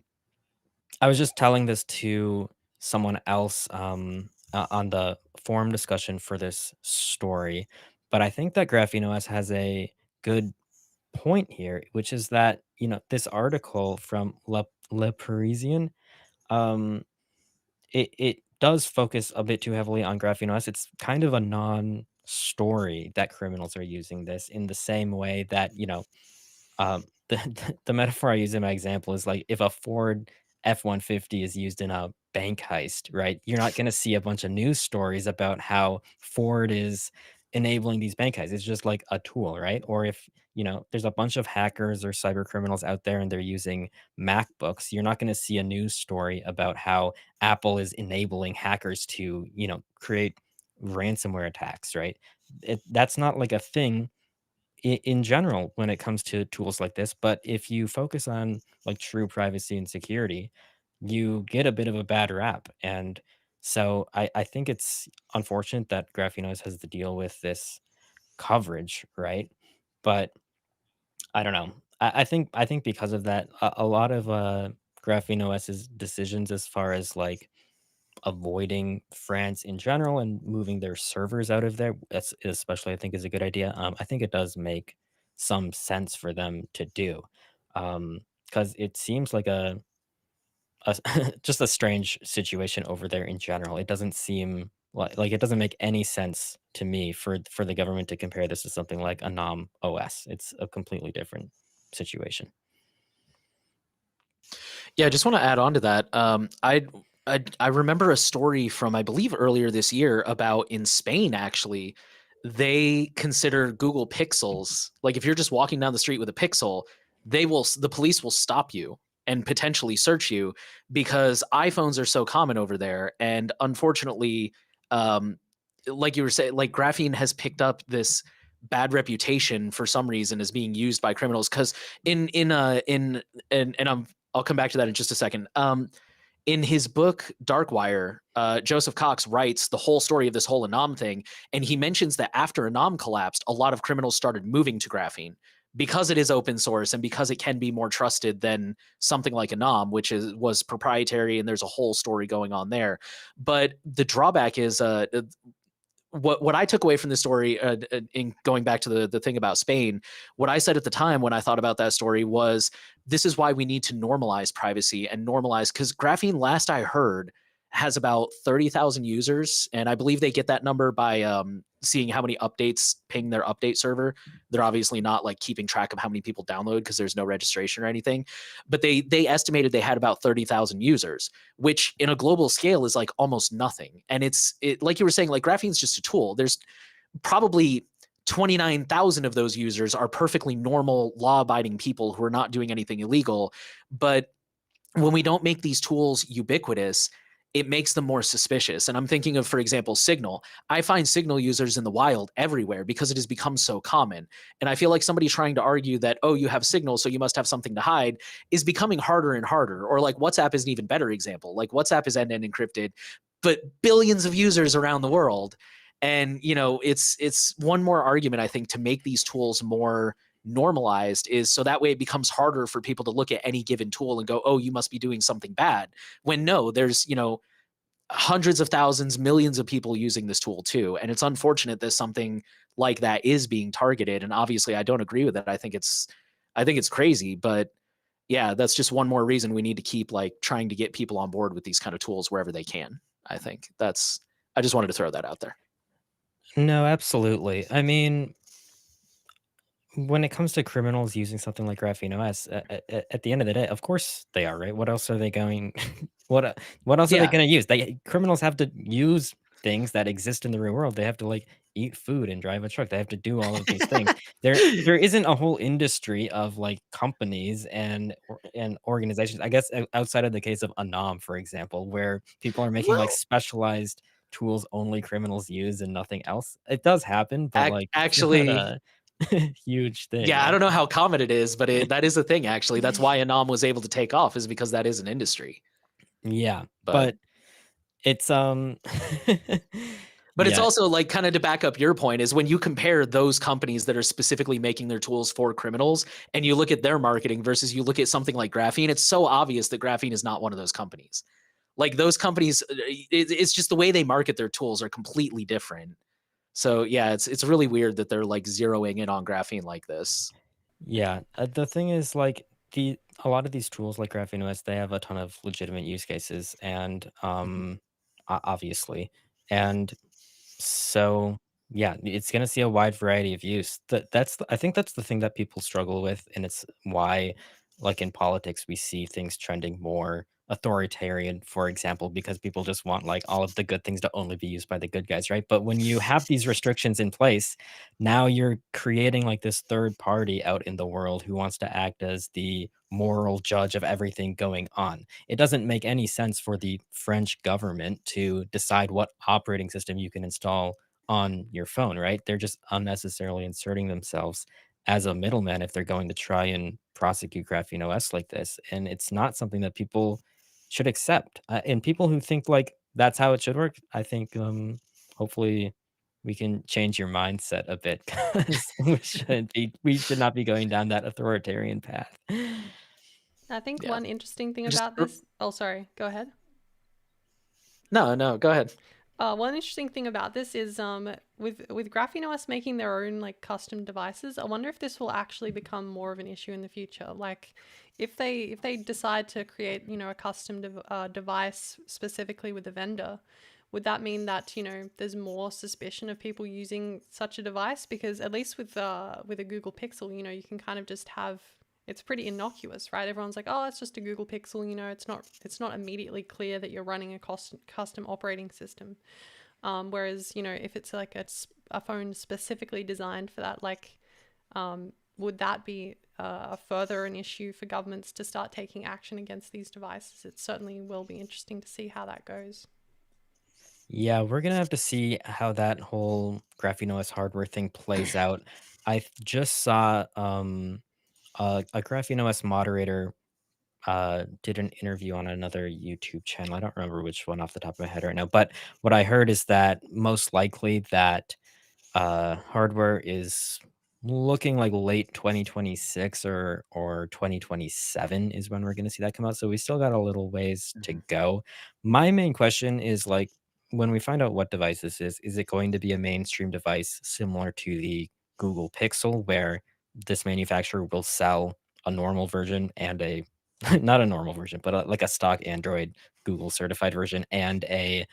I was just telling this to someone else on the forum discussion for this story, but I think that GrapheneOS has a good point here, which is that this article from Le Parisien, um, it does focus a bit too heavily on GrapheneOS. It's kind of a non-story that criminals are using this in the same way that the metaphor I use in my example is like if a Ford F-150 is used in a bank heist, right? You're not going to see a bunch of news stories about how Ford is enabling these bank heists. It's just like a tool, right? Or if, there's a bunch of hackers or cyber criminals out there and they're using MacBooks, you're not going to see a news story about how Apple is enabling hackers to, create ransomware attacks, right? That's not like a thing in general when it comes to tools like this. But if you focus on like true privacy and security, you get a bit of a bad rap. And so I think it's unfortunate that GrapheneOS has to deal with this coverage, right? But I don't know. I think because of that, a lot of GrapheneOS's decisions as far as like avoiding France in general and moving their servers out of there, that's especially I think is a good idea. I think it does make some sense for them to do, because it seems like a just a strange situation over there in general. It doesn't seem like it doesn't make any sense to me for the government to compare this to something like a NOM OS. It's a completely different situation. Yeah, I just want to add on to that. I remember a story from I believe earlier this year about in Spain actually, they consider Google Pixels like if you're just walking down the street with a Pixel, the police will stop you and potentially search you because iPhones are so common over there, and unfortunately, um, like you were saying, like Graphene has picked up this bad reputation for some reason as being used by criminals because in and I'll come back to that in just a second. In his book Darkwire, Joseph Cox writes the whole story of this whole Anom thing, and he mentions that after Anom collapsed, a lot of criminals started moving to Graphene because it is open source and because it can be more trusted than something like Anom, which was proprietary, and there's a whole story going on there. But the drawback is what I took away from the story, in going back to the thing about Spain, what I said at the time when I thought about that story was, this is why we need to normalize privacy and normalize, because Graphene, last I heard, has about 30,000 users, and I believe they get that number by seeing how many updates ping their update server. They're obviously not like keeping track of how many people download because there's no registration or anything. But they estimated they had about 30,000 users, which in a global scale is like almost nothing. And it like you were saying, like graphene's just a tool. There's probably 29,000 of those users are perfectly normal, law abiding people who are not doing anything illegal. But when we don't make these tools ubiquitous, it makes them more suspicious. And I'm thinking of, for example, Signal. I find Signal users in the wild everywhere because it has become so common. And I feel like somebody trying to argue that, oh, you have Signal, so you must have something to hide, is becoming harder and harder. Or like WhatsApp is an even better example. Like WhatsApp is end-to-end encrypted, but billions of users around the world. And it's one more argument I think to make these tools more normalized, is so that way it becomes harder for people to look at any given tool and go, oh, you must be doing something bad, when no, there's hundreds of thousands, millions of people using this tool too. And it's unfortunate that something like that is being targeted, and obviously I don't agree with it. I think it's crazy, but yeah, that's just one more reason we need to keep like trying to get people on board with these kind of tools wherever they can. I just wanted to throw that out there. No, absolutely. I mean, when it comes to criminals using something like GrapheneOS, at the end of the day, of course they are, right? What else are they going what else are they Yeah. gonna use? Criminals have to use things that exist in the real world. They have to, like, eat food and drive a truck. They have to do all of these things. There isn't a whole industry of, like, companies and organizations, I guess, outside of the case of Anam, for example, where people are making, like, Well, specialized tools only criminals use and nothing else. It does happen, but, like, it's not actually, a huge thing, yeah, I yeah. don't know how common it is, but that is a thing actually. That's why Anam was able to take off, is because that is an industry. Yeah, But but it's, but it's yeah, also like kind of to back up your point, is when you compare those companies that are specifically making their tools for criminals and you look at their marketing versus you look at something like Graphene, it's so obvious that Graphene is not one of those companies. Like those companies, it's just the way they market their tools are completely different. So yeah, it's really weird that they're like zeroing in on Graphene like this. yeah, the thing is, like, a lot of these tools like GrapheneOS, they have a ton of legitimate use cases and, Mhm. obviously, and so, yeah, it's gonna see a wide variety of use. I think that's the thing that people struggle with, and it's why, like, in politics, we see things trending more authoritarian, for example, because people just want, like, all of the good things to only be used by the good guys, right? But when you have these restrictions in place, now you're creating, like, this third party out in the world who wants to act as the moral judge of everything going on. It doesn't make any sense for the French government to decide what operating system you can install on your phone, right? They're just unnecessarily inserting themselves as a middleman if they're going to try and prosecute GrapheneOS like this. And it's not something that people should accept. And people who think like that's how it should work, I think hopefully we can change your mindset a bit because we should not be going down that authoritarian path. I think Yeah. one interesting thing Just about this. Oh, sorry. Go ahead. no, no, go ahead. One interesting thing about this is with GrapheneOS making their own like custom devices, I wonder if this will actually become more of an issue in the future. Like if they decide to create a custom device specifically with the vendor, would that mean that there's more suspicion of people using such a device? Because at least with a Google Pixel, you can kind of just have, it's pretty innocuous, right? Everyone's like, oh, it's just a Google Pixel. It's not immediately clear that you're running a custom operating system. Whereas if it's like a phone specifically designed for that, like, would that be further an issue for governments to start taking action against these devices? It certainly will be interesting to see how that goes. Yeah, we're gonna have to see how that whole GrapheneOS hardware thing plays out. I just saw a GrapheneOS moderator did an interview on another YouTube channel. I don't remember which one off the top of my head right now, but what I heard is that most likely that hardware is looking like late 2026 or 2027 is when we're gonna see that come out, so we still got a little ways to Mhm. go. My main question is, like, when we find out what device this is it going to be a mainstream device similar to the Google Pixel, where this manufacturer will sell a normal version and a not a normal version, but like a stock Android Google certified version and a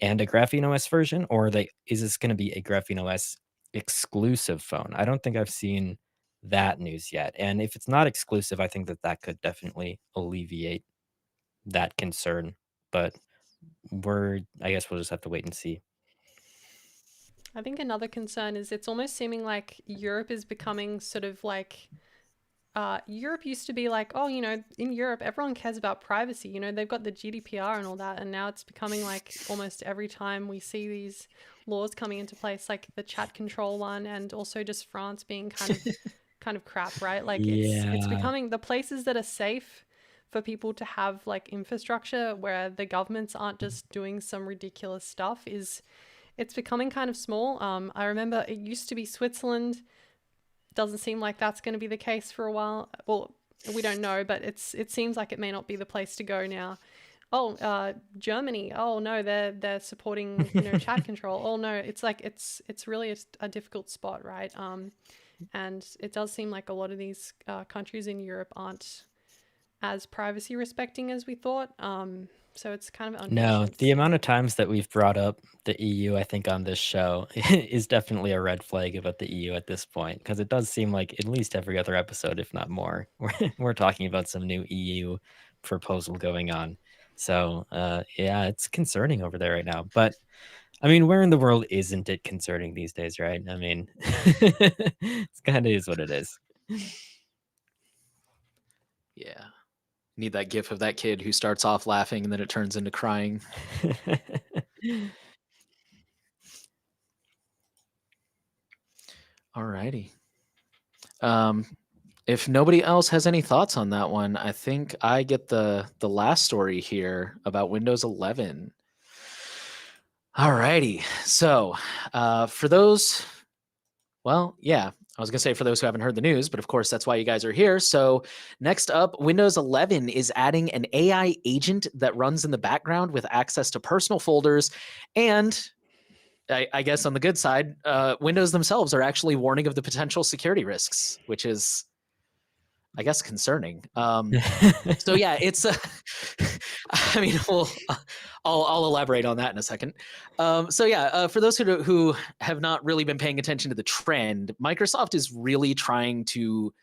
GrapheneOS version, or is this going to be a GrapheneOS exclusive phone? I don't think I've seen that news yet. And if it's not exclusive, I think that that could definitely alleviate that concern. But I guess we'll just have to wait and see. I think another concern is it's almost seeming like Europe is becoming sort of like Europe used to be like, oh, in Europe, everyone cares about privacy. They've got the GDPR and all that. And now it's becoming like almost every time we see these laws coming into place, like the chat control one, and also just France being kind of crap, right? Like it's Yeah. becoming the places that are safe for people to have like infrastructure where the governments aren't just doing some ridiculous stuff is it's becoming kind of small. I remember it used to be Switzerland. Doesn't seem like that's going to be the case for a while. Well, we don't know, but it seems like it may not be the place to go now. Oh, Germany. Oh no, they're supporting chat control. Oh no, it's like it's really a difficult spot, right? And it does seem like a lot of these countries in Europe aren't as privacy respecting as we thought. So it's kind of No, unfortunate to the see. amount of times that we've brought up the EU, I think, on this show is definitely a red flag about the EU at this point, because it does seem like at least every other episode, if not more, we're talking about some new EU proposal going on. So, yeah, it's concerning over there right now. But I mean, where in the world isn't it concerning these days, right? I mean, it's kind of is what it is. Yeah. Need that gif of that kid who starts off laughing and then it turns into crying. Alrighty. If nobody else has any thoughts on that one, I think I get the last story here about Windows 11. Alrighty. So, for those, well, yeah, I was gonna say for those who haven't heard the news, but of course that's why you guys are here. So, next up, Windows 11 is adding an AI agent that runs in the background with access to personal folders, and I guess on the good side, Windows themselves are actually warning of the potential security risks, which is, I guess, concerning. So yeah, it's. I mean, I'll elaborate on that in a second. So yeah, for those who have not really been paying attention to the trend, Microsoft is really trying to.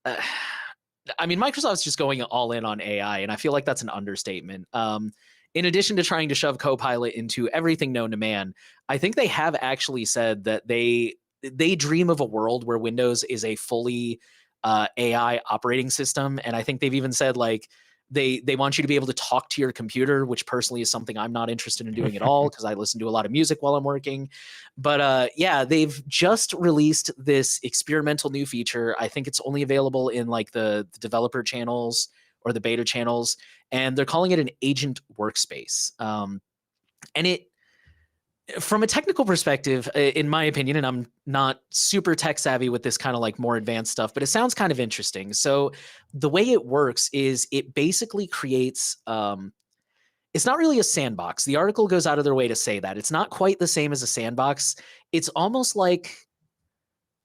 I mean, Microsoft's just going all in on AI, and I feel like that's an understatement. In addition to trying to shove Copilot into everything known to man, I think they have actually said that they dream of a world where Windows is a fully AI operating system, and I think they've even said like they want you to be able to talk to your computer, which personally is something I'm not interested in doing at all because I listen to a lot of music while I'm working. But yeah, they've just released this experimental new feature. I think it's only available in like the developer channels or the beta channels, and they're calling it an agent workspace. And it, from a technical perspective, in my opinion, and I'm not super tech savvy with this kind of like more advanced stuff, but it sounds kind of interesting. So the way it works is it basically creates it's not really a sandbox. The article goes out of their way to say that. It's not quite the same as a sandbox. It's almost like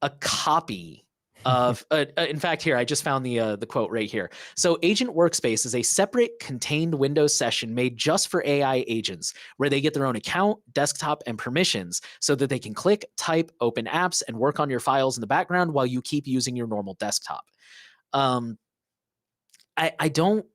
a copy of in fact, here I just found the quote right here. So agent workspace is a separate contained Windows session made just for AI agents where they get their own account, desktop, and permissions so that they can click, type, open apps, and work on your files in the background while you keep using your normal desktop. um I don't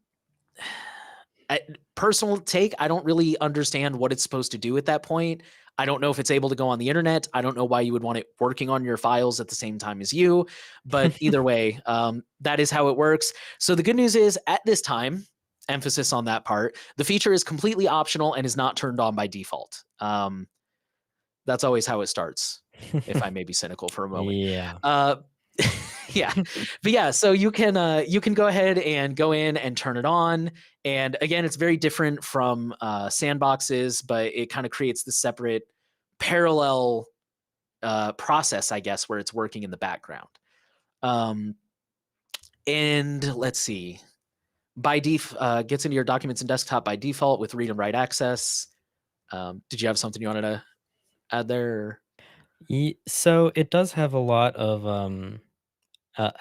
personal take, I don't really understand what it's supposed to do at that point. I don't know if it's able to go on the internet. I don't know why you would want it working on your files at the same time as you. But either way, that is how it works. So the good news is, at this time, emphasis on that part, the feature is completely optional and is not turned on by default. That's always how it starts, if I may be cynical for a moment. Yeah. Yeah, but yeah, so you can go ahead and go in and turn it on, and again, it's very different from sandboxes, but it kind of creates the separate parallel process, I guess, where it's working in the background. um and let's see, gets into your documents and desktop by default with read and write access. Did you have something you wanted to add there? So it does have a lot of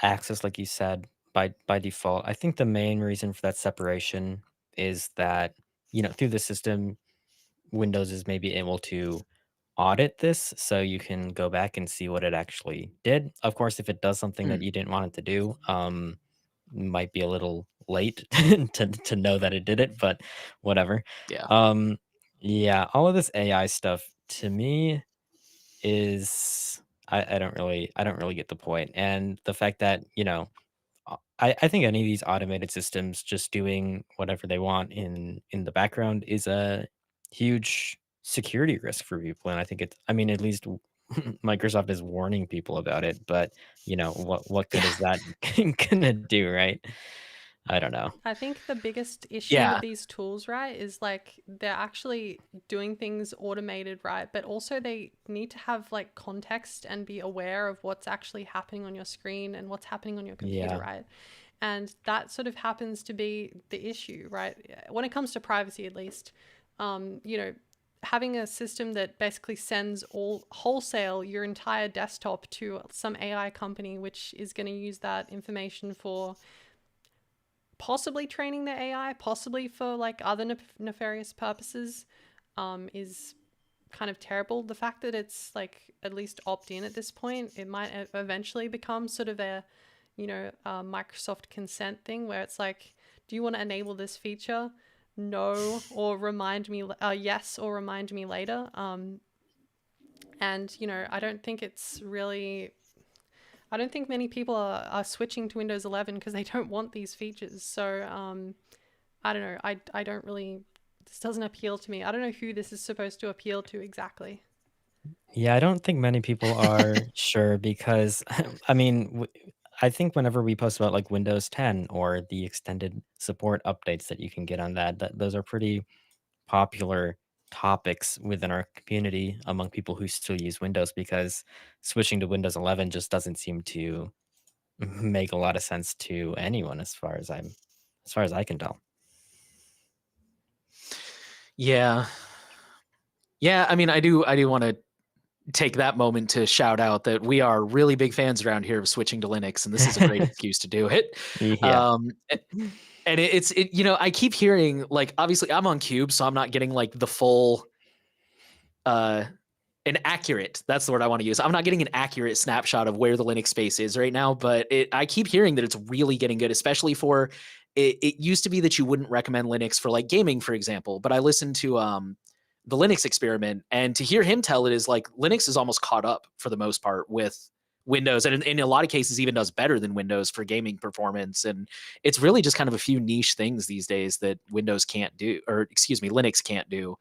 access, like you said, by default. I think the main reason for that separation is that, through the system, Windows is maybe able to audit this so you can go back and see what it actually did. Of course, if it does something that Mm, you didn't want it to do, might be a little late to know that it did it, but whatever. yeah. Um, yeah, all of this AI stuff to me is I don't really get the point. And the fact that, I think any of these automated systems just doing whatever they want in the background is a huge security risk for people, and I think I mean, at least Microsoft is warning people about it, but, what good Yeah. is that gonna do, right? I don't know. I think the biggest issue with Yeah. these tools, right, is like they're actually doing things automated, right? But also they need to have like context and be aware of what's actually happening on your screen and what's happening on your computer, Yeah. right? And that sort of happens to be the issue, right? When it comes to privacy, at least, you know, having a system that basically sends all wholesale your entire desktop to some AI company, which is going to use that information for possibly training the AI, possibly for like other nefarious purposes, is kind of terrible. The fact that it's like at least opt in at this point, it might eventually become sort of a, Microsoft consent thing where it's like, do you want to enable this feature? No, or remind me, yes, or remind me later. And, I don't think it's really I don't think many people are switching to Windows 11 because they don't want these features. So I don't know. I don't really, this doesn't appeal to me. I don't know who this is supposed to appeal to exactly. Yeah, I don't think many people are sure because, I mean, I think whenever we post about, like, Windows 10 or the extended support updates that you can get on that those are pretty popular topics within our community among people who still use Windows because switching to Windows 11 just doesn't seem to make a lot of sense to anyone as far as I can tell. Yeah. Yeah, I mean, I do wanna take that moment to shout out that we are really big fans around here of switching to Linux, and this is a great excuse to do it. Yeah. Um, a and I keep hearing, like, obviously, I'm on Cube, so I'm not getting, like, the full, uh an accurate, that's the word I wanna use. I'm not getting an accurate snapshot of where the Linux space is right now, but I keep hearing that it's really getting good, especially for it used to be that you wouldn't recommend Linux for, like, gaming, for example, but I listened to, the Linux Experiment, and to hear him tell it is, like, Linux is almost caught up for the most part with Windows, and in a lot of cases even does better than Windows for gaming performance, and it's really just kind of a few niche things these days that Windows can't do, or excuse me, Linux can't do,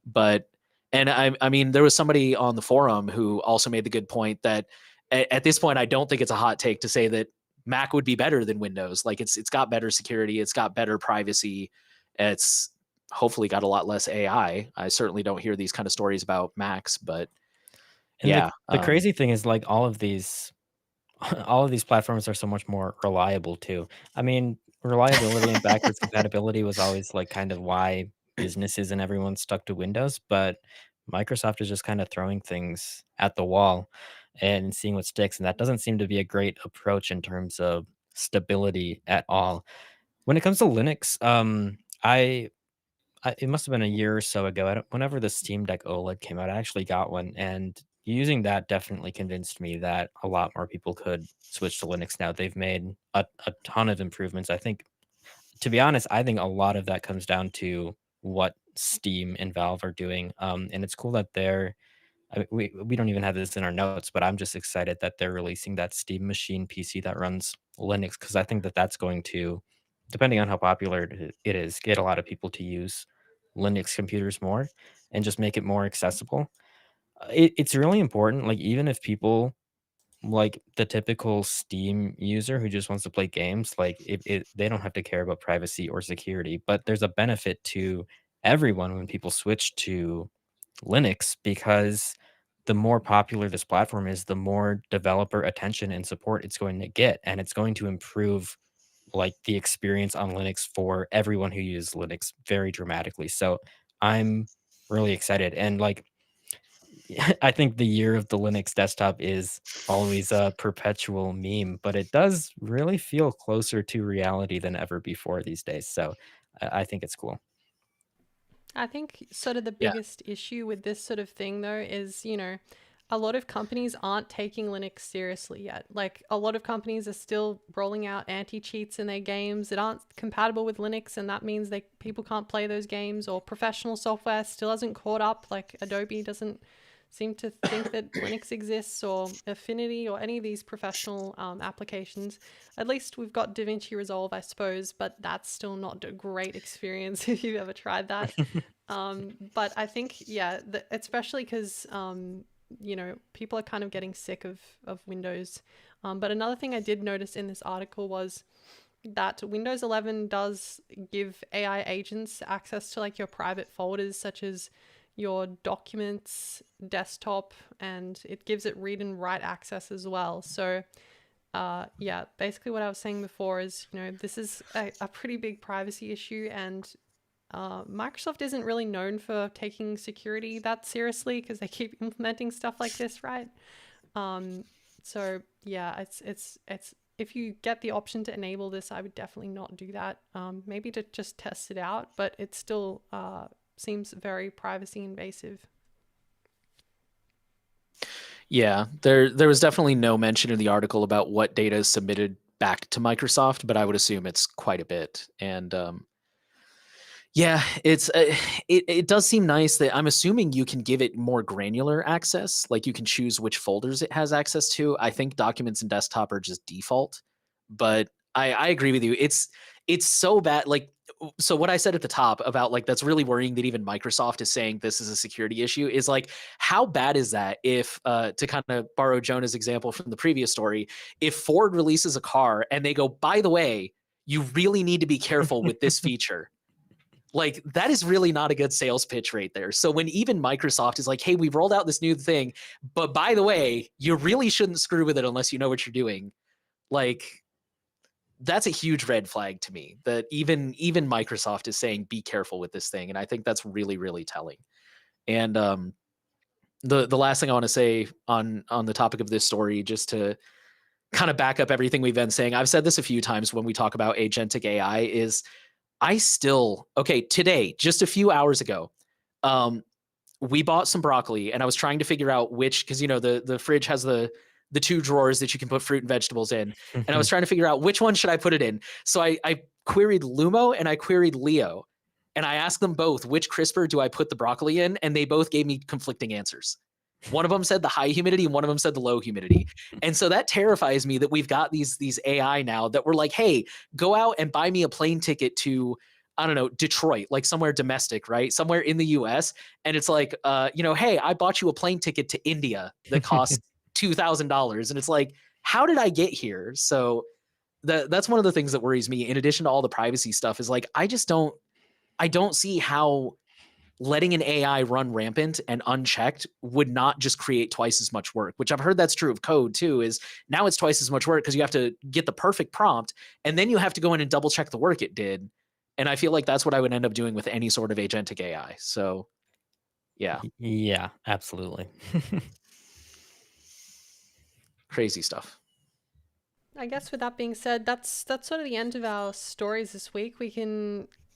but and I mean, there was somebody on the forum who also made the good point that at this point, I don't think it's a hot take to say that Mac would be better than Windows. Like it's got better security, it's got better privacy, it's hopefully got a lot less AI. I certainly don't hear these kind of stories about Macs, but And yeah, the crazy thing is, like, all of these all of these platforms are so much more reliable too. I mean, reliability and backwards compatibility was always like kind of why businesses and everyone stuck to Windows, but Microsoft is just kind of throwing things at the wall and seeing what sticks. And that doesn't seem to be a great approach in terms of stability at all. When it comes to Linux, it must have been a year or so ago. Whenever the Steam Deck OLED came out, I actually got one, and using that definitely convinced me that a lot more people could switch to Linux now. They've made a ton of improvements. I think, to be honest, I think a lot of that comes down to what Steam and Valve are doing. And it's cool that we don't even have this in our notes, but I'm just excited that they're releasing that Steam Machine PC that runs Linux because I think that that's going to, depending on how popular it is, get a lot of people to use Linux computers more and just make it more accessible. It's really important. Like even if people like the typical Steam user who just wants to play games, like they don't have to care about privacy or security, but there's a benefit to everyone when people switch to Linux because the more popular this platform is, the more developer attention and support it's going to get, and it's going to improve like the experience on Linux for everyone who uses Linux very dramatically. So I'm really excited. And like I think the year of the Linux desktop is always a perpetual meme, but it does really feel closer to reality than ever before these days. So I think it's cool. I think sort of the Yeah. biggest issue with this sort of thing, though, is, a lot of companies aren't taking Linux seriously yet. Like, a lot of companies are still rolling out anti-cheats in their games that aren't compatible with Linux, and that means people can't play those games, or professional software still hasn't caught up. Like, Adobe doesn't seem to think that Linux exists, or Affinity, or any of these professional applications. At least we've got DaVinci Resolve, I suppose, but that's still not a great experience if you've ever tried that. But I think, yeah, especially because, people are kind of getting sick of Windows. But another thing I did notice in this article was that Windows 11 does give AI agents access to like your private folders, such as your documents, desktop, and it gives it read and write access as well. So yeah, basically what I was saying before is, this is a pretty big privacy issue, and Microsoft isn't really known for taking security that seriously because they keep implementing stuff like this, right? So yeah, it's if you get the option to enable this, I would definitely not do that. Maybe to just test it out, but it still seems very privacy invasive. Yeah, there was definitely no mention in the article about what data is submitted back to Microsoft, but I would assume it's quite a bit. And yeah, it does seem nice that I'm assuming you can give it more granular access, like you can choose which folders it has access to. I think documents and desktop are just default, but I agree with you. It's so bad. Like, so what I said at the top about like that's really worrying that even Microsoft is saying this is a security issue is like how bad is that if to kind of borrow Jonah's example from the previous story, if Ford releases a car and they go, by the way, you really need to be careful with this feature, like that is really not a good sales pitch right there. So when even Microsoft is like, hey, we've rolled out this new thing, but by the way, you really shouldn't screw with it unless you know what you're doing. Like that's a huge red flag to me that even Microsoft is saying be careful with this thing. And I think that's really, really telling. And the last thing I want to say on the topic of this story, just to kind of back up everything we've been saying, I've said this a few times when we talk about agentic AI, is I still, okay, today, just a few hours ago, um, we bought some broccoli and I was trying to figure out which, because the fridge has the two drawers that you can put fruit and vegetables in. And I was trying to figure out which one should I put it in. So I queried Lumo and I queried Leo. And I asked them both, which crisper do I put the broccoli in? And they both gave me conflicting answers. One of them said the high humidity and one of them said the low humidity. And so that terrifies me that we've got these AI now that we're like, hey, go out and buy me a plane ticket to, I don't know, Detroit, like somewhere domestic, right? Somewhere in the US. And it's like, hey, I bought you a plane ticket to India that costs $2,000. And it's like, how did I get here? So that's one of the things that worries me, in addition to all the privacy stuff, is like, I don't see how letting an AI run rampant and unchecked would not just create twice as much work, which I've heard that's true of code too, is now it's twice as much work because you have to get the perfect prompt and then you have to go in and double check the work it did. And I feel like that's what I would end up doing with any sort of agentic AI. So yeah, Yeah, absolutely. crazy stuff. I guess with that being said, that's sort of the end of our stories this week.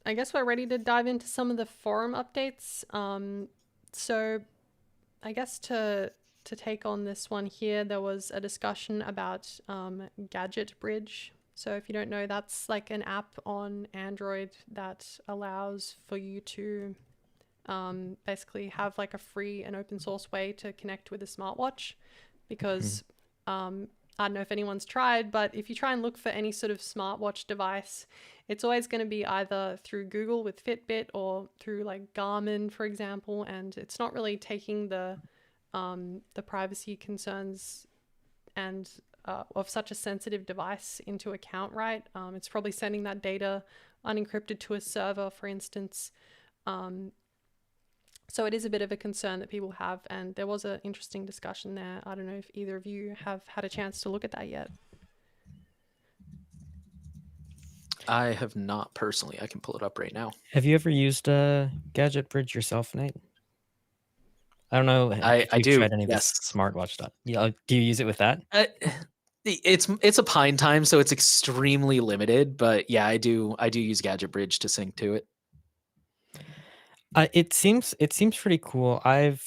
I guess we're ready to dive into some of the forum updates. So I guess to take on this one here, there was a discussion about Gadget Bridge. So if you don't know, that's like an app on Android that allows for you to basically have like a free and open source way to connect with a smartwatch. Because I don't know if anyone's tried, but if you try and look for any sort of smartwatch device, it's always going to be either through Google with Fitbit or through like Garmin, for example, and it's not really taking the privacy concerns and of such a sensitive device into account, right? It's probably sending that data unencrypted to a server, for instance. So it is a bit of a concern that people have, and there was an interesting discussion there. I don't know if either of you have had a chance to look at that yet. I have not personally. I can pull it up right now. Have you ever used a Gadget Bridge yourself, Nate? I don't know if I you've do, tried any of this yes. smartwatch stuff. Yeah, do you use it with that? Uh, it's a Pine Time, so it's extremely limited, but yeah, I do use Gadget Bridge to sync to it. It seems pretty cool. I've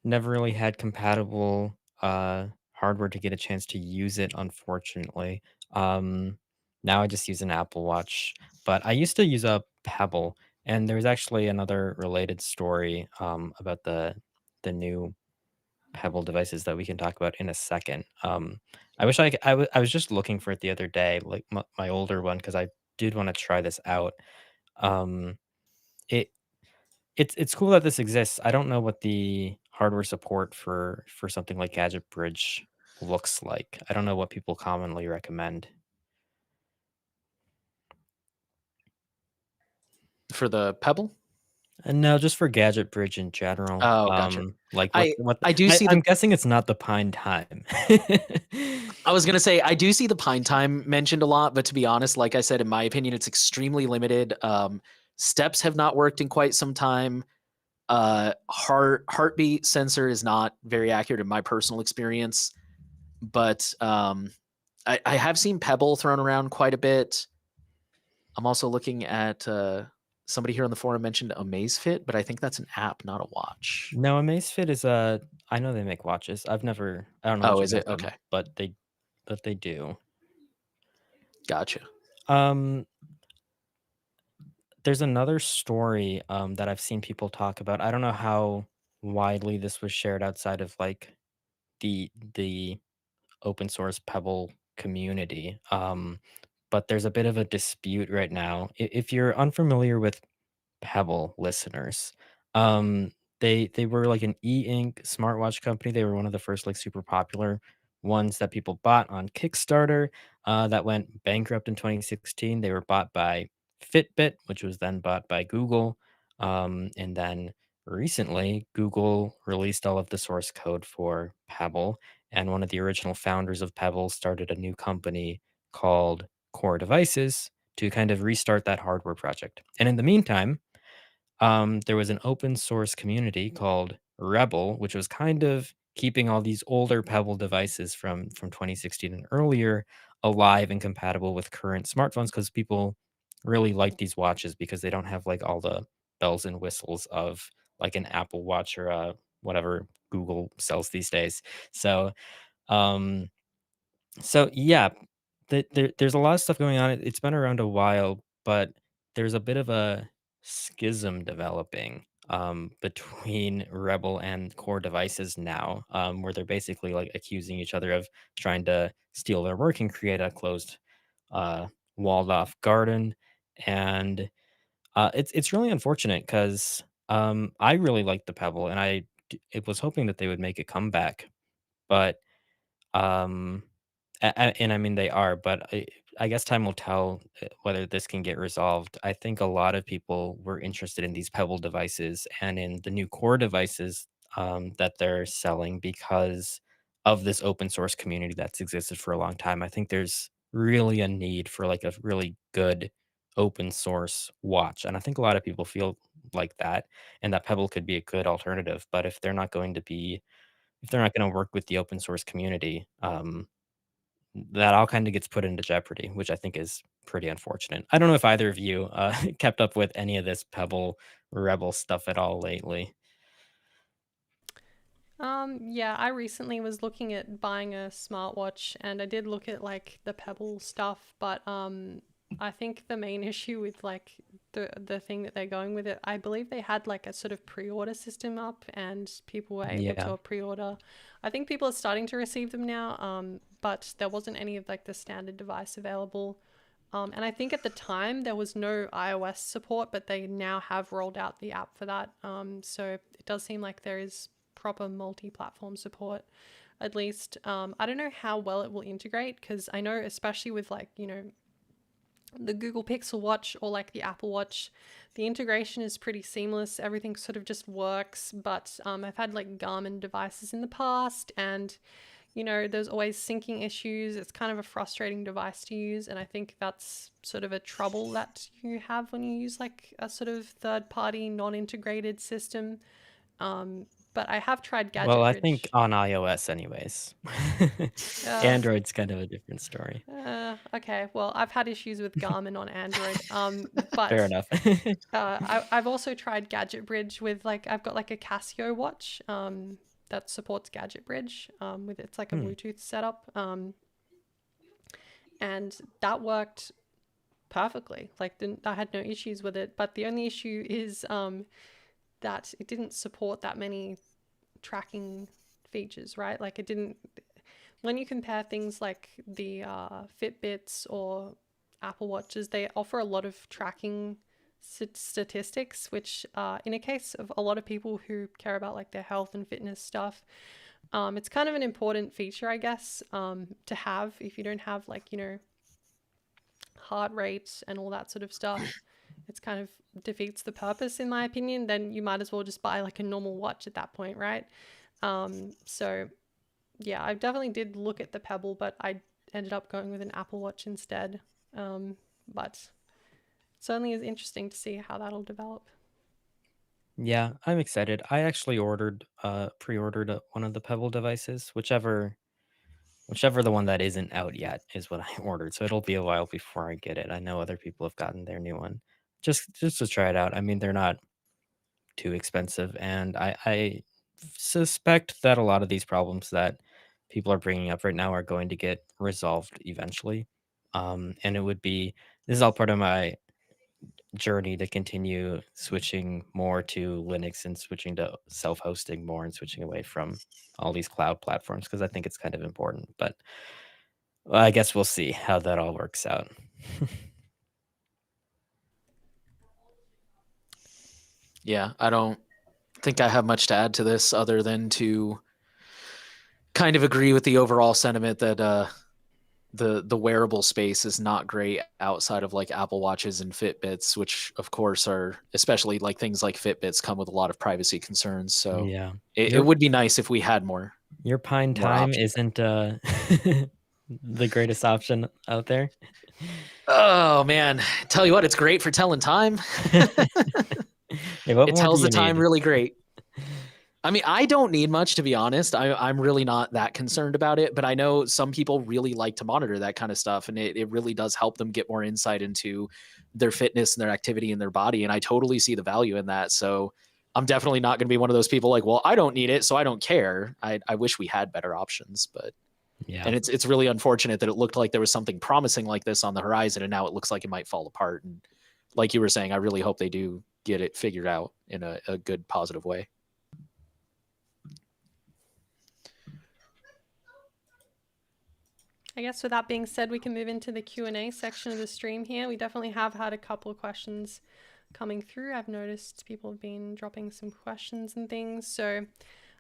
never really had compatible hardware to get a chance to use it, unfortunately. Um, Now I just use an Apple Watch, but I used to use a Pebble, and there's actually another related story about the new Pebble devices that we can talk about in a second. I wish I was just looking for it the other day, like my older one, because I did want to try this out. Um, it it's cool that this exists. I don't know what the hardware support for something like Gadget Bridge looks like. I don't know what people commonly recommend. For the Pebble? No, just for Gadget Bridge in general. Oh, gotcha. Like I what I do see the I'm guessing it's not the Pine Time. I was gonna say I do see the Pine Time mentioned a lot, but to be honest, like I said, in my opinion, it's extremely limited. Steps have not worked in quite some time. Heartbeat sensor is not very accurate in my personal experience, but I have seen Pebble thrown around quite a bit. I'm also looking at somebody here on the forum mentioned Amazfit, but I think that's an app, not a watch. No, Amazfit is a I know they make watches. I don't know Oh, much is it? about them, Okay, but they do. gotcha. Um, there's another story, that I've seen people talk about. I don't know how widely this was shared outside of, like, the open source Pebble community, but there's a bit of a dispute right now. If you're unfamiliar with Pebble listeners. Um, they were like an e-ink smartwatch company. They were one of the first like super popular ones that people bought on Kickstarter. That went bankrupt in 2016. They were bought by Fitbit, which was then bought by Google. And then recently, Google released all of the source code for Pebble. And one of the original founders of Pebble started a new company called Core Devices to kind of restart that hardware project. And in the meantime, there was an open source community called Rebel, which was kind of keeping all these older Pebble devices from 2016 and earlier alive and compatible with current smartphones because people really like these watches because they don't have like all the bells and whistles of like an Apple Watch or whatever Google sells these days. So um, so yeah, there's a lot of stuff going on. It's been around a while, but there's a bit of a schism developing between Rebel and Core Devices now, where they're basically like accusing each other of trying to steal their work and create a closed, uh, walled off garden. And it's really unfortunate because I really like the Pebble, and it was hoping that they would make a comeback, but um, and I mean, they are, but I guess time will tell whether this can get resolved. I think a lot of people were interested in these Pebble devices and in the new Core devices that they're selling because of this open source community that's existed for a long time. I think there's really a need for like a really good open source watch. And I think a lot of people feel like that and that Pebble could be a good alternative. But if they're not gonna work with the open source community, that all kinda gets put into jeopardy, which I think is pretty unfortunate. I don't know if either of you, kept up with any of this Pebble Rebel stuff at all lately. Yeah, I recently was looking at buying a smartwatch and I did look at like the Pebble stuff, but I think the main issue with like the thing that they're going with it, I believe they had like a sort of pre-order system up and people were able Yeah. to pre-order. I think people are starting to receive them now, but there wasn't any of like the standard device available. And I think at the time there was no iOS support, but they now have rolled out the app for that. So it does seem like there is proper multi-platform support, at least. I don't know how well it will integrate because I know, especially with like, the Google Pixel Watch or like the Apple Watch, the integration is pretty seamless. Everything sort of just works. But I've had like Garmin devices in the past and there's always syncing issues. It's kind of a frustrating device to use. And I think that's sort of a trouble that you have when you use like a sort of third party non integrated system. But I have tried Well, Gadget I think Bridge. on iOS anyways. Uh, Android's kind of a different story. okay, well, I've had issues with Garmin on Android. Fair But enough. I've also tried Gadget Bridge with like I've got like a Casio watch that supports Gadget Bridge with it's like a Hmm. Bluetooth setup and that worked perfectly. Like I had no issues with it. But the only issue is that it didn't support that many tracking features, right? Like it didn't. When you compare things like the Fitbits or Apple Watches, they offer a lot of tracking statistics, which in a case of a lot of people who care about like their health and fitness stuff, it's kind of an important feature, I guess, to have if you don't have like, you know, heart rate and all that sort of stuff. It's kind of defeats the purpose, in my opinion. Then you might as well just buy like a normal watch at that point, right? So yeah, I definitely did look at the Pebble, but I ended up going with an Apple Watch instead. But certainly is interesting to see how that'll develop. Yeah, I'm excited. I actually pre-ordered one of the Pebble devices, whichever the one that isn't out yet is what I ordered. So it'll be a while before I get it. I know other people have gotten their new one, just to try it out. I mean, they're not too expensive, and I suspect that a lot of these problems that people are bringing up right now are going to get resolved eventually. And it would be this is all part of my journey to continue switching more to Linux and switching to self-hosting more and switching away from all these cloud platforms because I think it's kind of important. But I guess we'll see how that all works out. Yeah, I don't think I have much to add to this other than to kind of agree with the overall sentiment that the wearable space is not great outside of like Apple Watches and Fitbits, which of course are especially like things like Fitbits come with a lot of privacy concerns. So Yeah. it Your would be nice if we had more your Pine more Time options. isn't the greatest option out there. Oh man, tell you what, it's great for telling time. Hey, what It more do tells the you time need? really great. I mean, I don't need much to be honest. I'm really not that concerned about it, but I know some people really like to monitor that kind of stuff, and it really does help them get more insight into their fitness and their activity in their body. And I totally see the value in that. So I'm definitely not going to be one of those people like, well, I don't need it, so I don't care. I wish we had better options, but Yeah. and it's really unfortunate that it looked like there was something promising like this on the horizon, and now it looks like it might fall apart. And like you were saying, I really hope they do get it figured out in a good, positive way. I guess with that being said, we can move into the Q&A section of the stream here. We definitely have had a couple of questions coming through. I've noticed people have been dropping some questions and things. So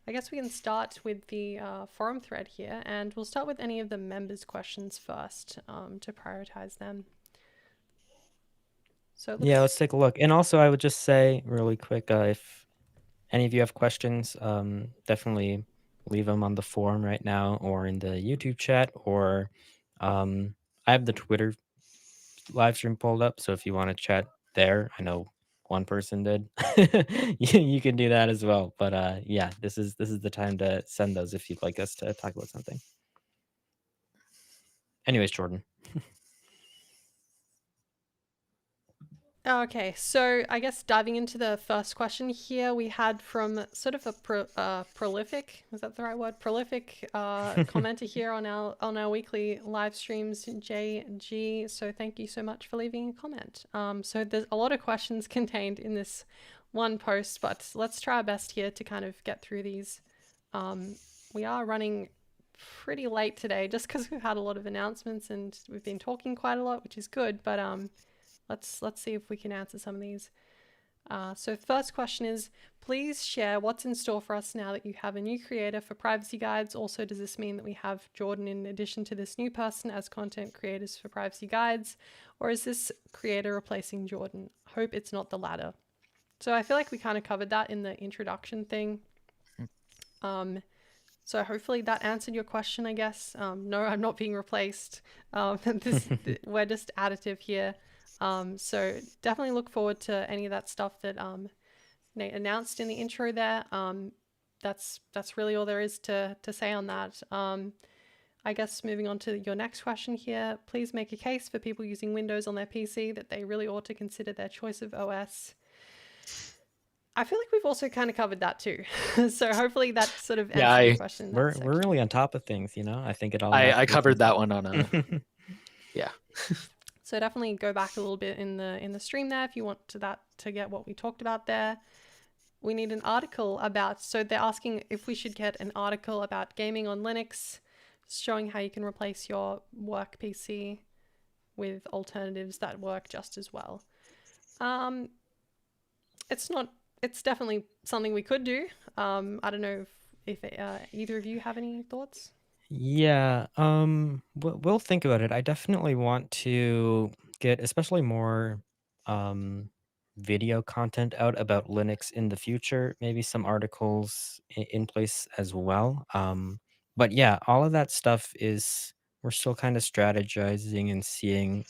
I guess we can start with the forum thread here, and we'll start with any of the members' questions first to prioritize them. So it Yeah, looks let's take a look. And also, I would just say really quick, if any of you have questions, definitely leave them on the forum right now or in the YouTube chat, or I have the Twitter live stream pulled up. So if you want to chat there, I know one person did. You can do that as well. But yeah, this is the time to send those if you'd like us to talk about something. Anyways, Jordan. okay, so I guess diving into the first question here, we had from sort of a prolific, is that the right word? Prolific commenter here on our weekly live streams, JG. So thank you so much for leaving a comment. So there's a lot of questions contained in this one post, but let's try our best here to kind of get through these. We are running pretty late today just because we've had a lot of announcements and we've been talking quite a lot, which is good, but let's see if we can answer some of these. So first question is, please share what's in store for us now that you have a new creator for privacy guides. Also, does this mean that we have Jordan in addition to this new person as content creators for privacy guides? Or is this creator replacing Jordan? Hope it's not the latter. So I feel like we kind of covered that in the introduction thing. So hopefully that answered your question, I guess. No, I'm not being replaced. We're just additive here. So definitely look forward to any of that stuff that Nate announced in the intro there. That's really all there is to say on that. I guess moving on to your next question here, please make a case for people using Windows on their PC that they really ought to consider their choice of OS. I feel like we've also kind of covered that too. So hopefully that sort of Yeah, answered your question in that we're section. really on top of things, you know. I think it all I naturally covered comes that up. one on yeah. So definitely go back a little bit in the stream there if you want to get what we talked about there. We need an article about, so they're asking if we should get an article about gaming on Linux, showing how you can replace your work PC with alternatives that work just as well. It's definitely something we could do. I don't know if either of you have any thoughts. Yeah, we'll think about it. I definitely want to get especially more um video content out about Linux in the future, maybe some articles in place as well. But yeah, all of that stuff is we're still kind of strategizing and seeing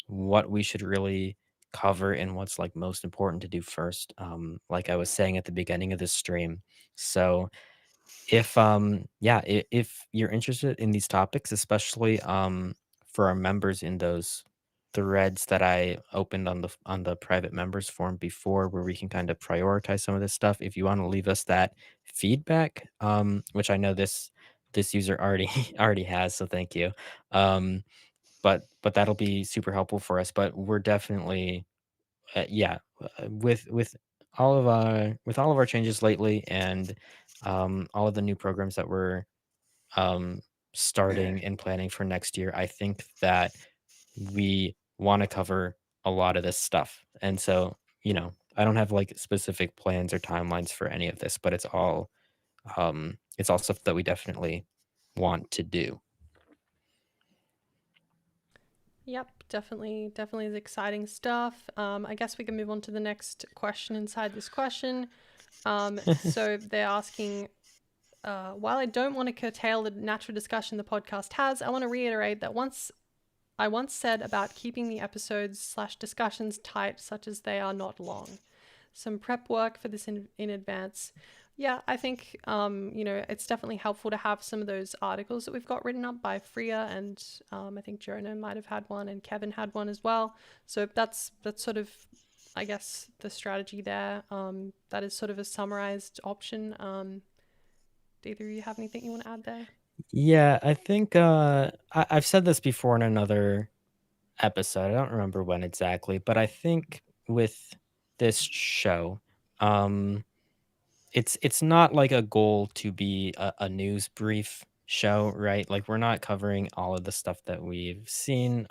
what we should really cover and what's like most important to do first. Like I was saying at the beginning of this stream. So if yeah, if you're interested in these topics, especially for our members in those threads that I opened on the private members forum before, where we can kind of prioritize some of this stuff. If you want to leave us that feedback, which I know this user already already has, so thank you. Um, but that'll be super helpful for us. But we're definitely yeah, with all of our changes lately and all of the new programs that we're um, starting and planning for next year, I think that we want to cover a lot of this stuff. And so, you know, I don't have like specific plans or timelines for any of this, but it's all stuff that we definitely want to do. Yep, definitely is exciting stuff. I guess we can move on to the next question inside this question. So they're asking, while I don't want to curtail the natural discussion the podcast has, I want to reiterate that I once said about keeping the episodes/discussions tight, such as they are not long. Some prep work for this in advance. Yeah, I think it's definitely helpful to have some of those articles that we've got written up by Freya, and I think Jonah might have had one, and Kevin had one as well. So that's sort of, I guess, the strategy there. That is sort of a summarized option. Do either of you have anything you want to add there? Yeah, I think I've said this before in another episode. I don't remember when exactly, but I think with this show, um, it's not like a goal to be a news brief show, right? Like we're not covering all of the stuff that we've seen.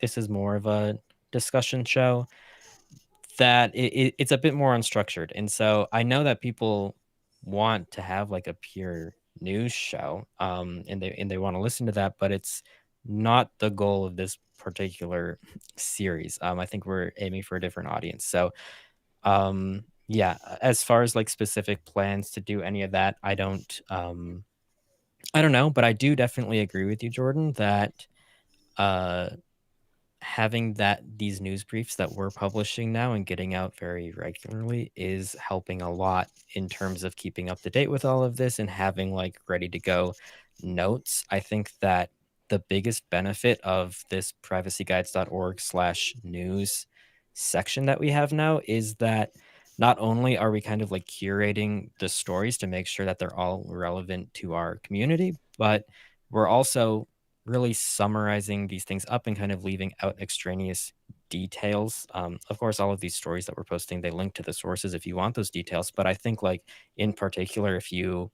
This is more of a discussion show that it's a bit more unstructured. And so I know that people want to have like a pure news show, and they want to listen to that, but it's not the goal of this particular series. I think we're aiming for a different audience. So yeah, as far as like specific plans to do any of that, I don't know, but I do definitely agree with you, Jordan, that uh having these news briefs that we're publishing now and getting out very regularly is helping a lot in terms of keeping up to date with all of this and having like ready to go notes. I think that the biggest benefit of this privacyguides.org/news section that we have now is that not only are we kind of like curating the stories to make sure that they're all relevant to our community, but we're also really summarizing these things up and kind of leaving out extraneous details. Of course, all of these stories that we're posting, they link to the sources if you want those details. But I think, like in particular, if you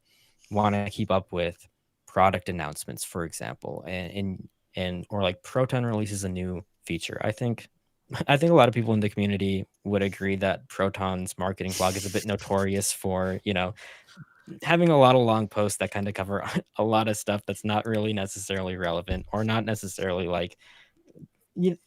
want to keep up with product announcements, for example, and or like Proton releases a new feature, I think a lot of people in the community would agree that Proton's marketing blog is a bit notorious for, you know, having a lot of long posts that kind of cover a lot of stuff that's not really necessarily relevant or not necessarily like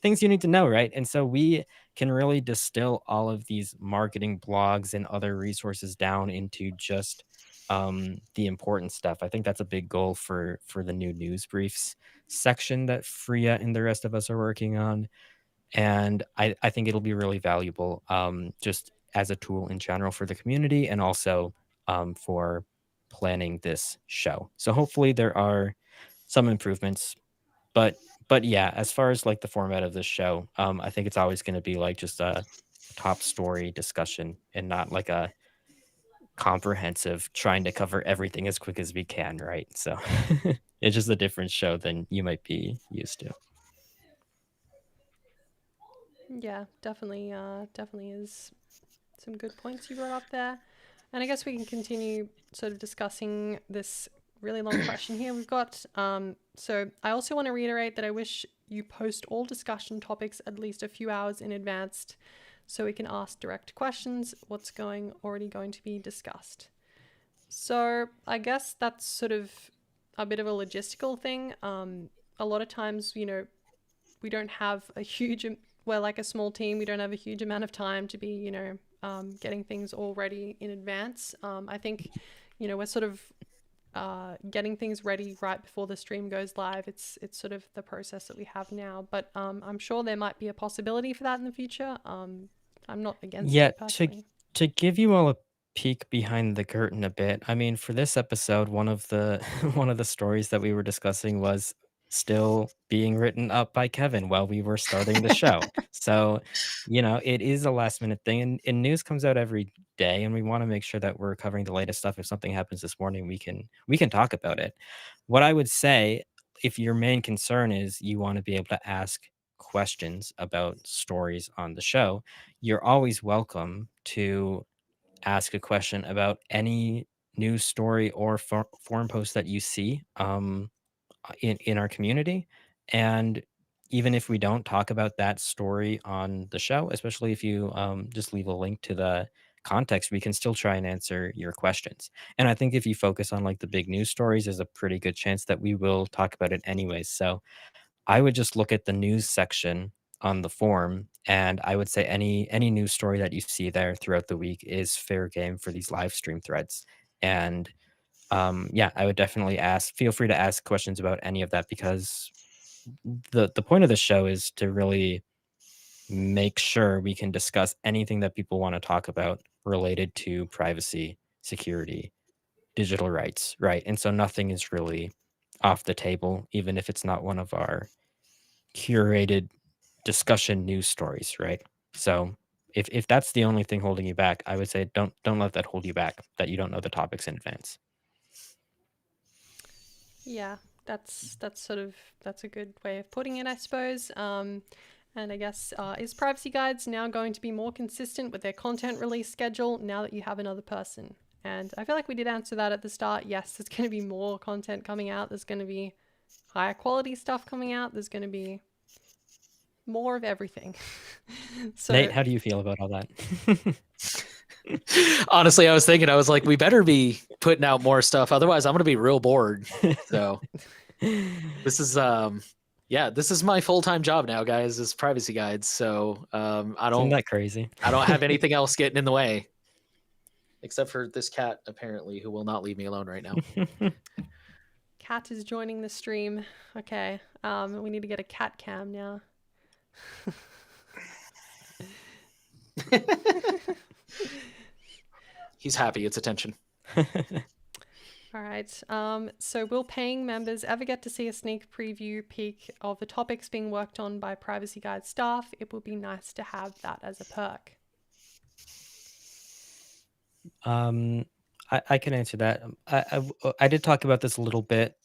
things you need to know, right? And so we can really distill all of these marketing blogs and other resources down into just the important stuff. I think that's a big goal for the new news briefs section that Freya and the rest of us are working on, and I think it'll be really valuable. Just as a tool in general for the community and also for planning this show. So hopefully there are some improvements, but yeah, as far as like the format of this show, I think it's always going to be like just a top story discussion and not like a comprehensive trying to cover everything as quick as we can, right? So it's just a different show than you might be used to. Yeah, definitely. Definitely is some good points you brought up there. And I guess we can continue sort of discussing this really long question here we've got. So I also want to reiterate that I wish you post all discussion topics at least a few hours in advance so we can ask direct questions, what's already going to be discussed. So I guess that's sort of a bit of a logistical thing. A lot of times, we don't have a huge, we're like a small team, we don't have a huge amount of time to be, getting things all ready in advance. I think, we're sort of getting things ready right before the stream goes live. It's sort of the process that we have now, but I'm sure there might be a possibility for that in the future. I'm not against Yeah, it personally. to give you all a peek behind the curtain a bit, I mean, for this episode, one of the one of the stories that we were discussing was still being written up by Kevin while we were starting the show. So, it is a last minute thing and news comes out every day and we want to make sure that we're covering the latest stuff. If something happens this morning, we can talk about it. What I would say, if your main concern is you want to be able to ask questions about stories on the show, you're always welcome to ask a question about any news story or forum post that you see in our community. And even if we don't talk about that story on the show, especially if you just leave a link to the context, we can still try and answer your questions. And I think if you focus on like the big news stories, there's a pretty good chance that we will talk about it anyways. So I would just look at the news section on the forum, and I would say any news story that you see there throughout the week is fair game for these live stream threads. And yeah, I would definitely feel free to ask questions about any of that because the point of the show is to really make sure we can discuss anything that people want to talk about related to privacy, security, digital rights, right? And so nothing is really off the table, even if it's not one of our curated discussion news stories, right? So if that's the only thing holding you back, I would say don't let that hold you back, that you don't know the topics in advance. Yeah, that's a good way of putting it, I suppose. And I guess is Privacy Guides now going to be more consistent with their content release schedule now that you have another person? And I feel like we did answer that at the start. Yes, there's going to be more content coming out. There's going to be higher quality stuff coming out. There's going to be more of everything. So Nate, how do you feel about all that? Honestly, I was like, we better be putting out more stuff. Otherwise, I'm going to be real bored. So this is, this is my full-time job now, guys, is Privacy Guides. So Isn't I that crazy? don't have anything else getting in the way. Except for this cat, apparently, who will not leave me alone right now. Cat is joining the stream. Okay. We need to get a cat cam now. He's happy. It's attention. All right. So will paying members ever get to see a sneak preview peek of the topics being worked on by Privacy Guide staff? It would be nice to have that as a perk. I can answer that. I did talk about this a little bit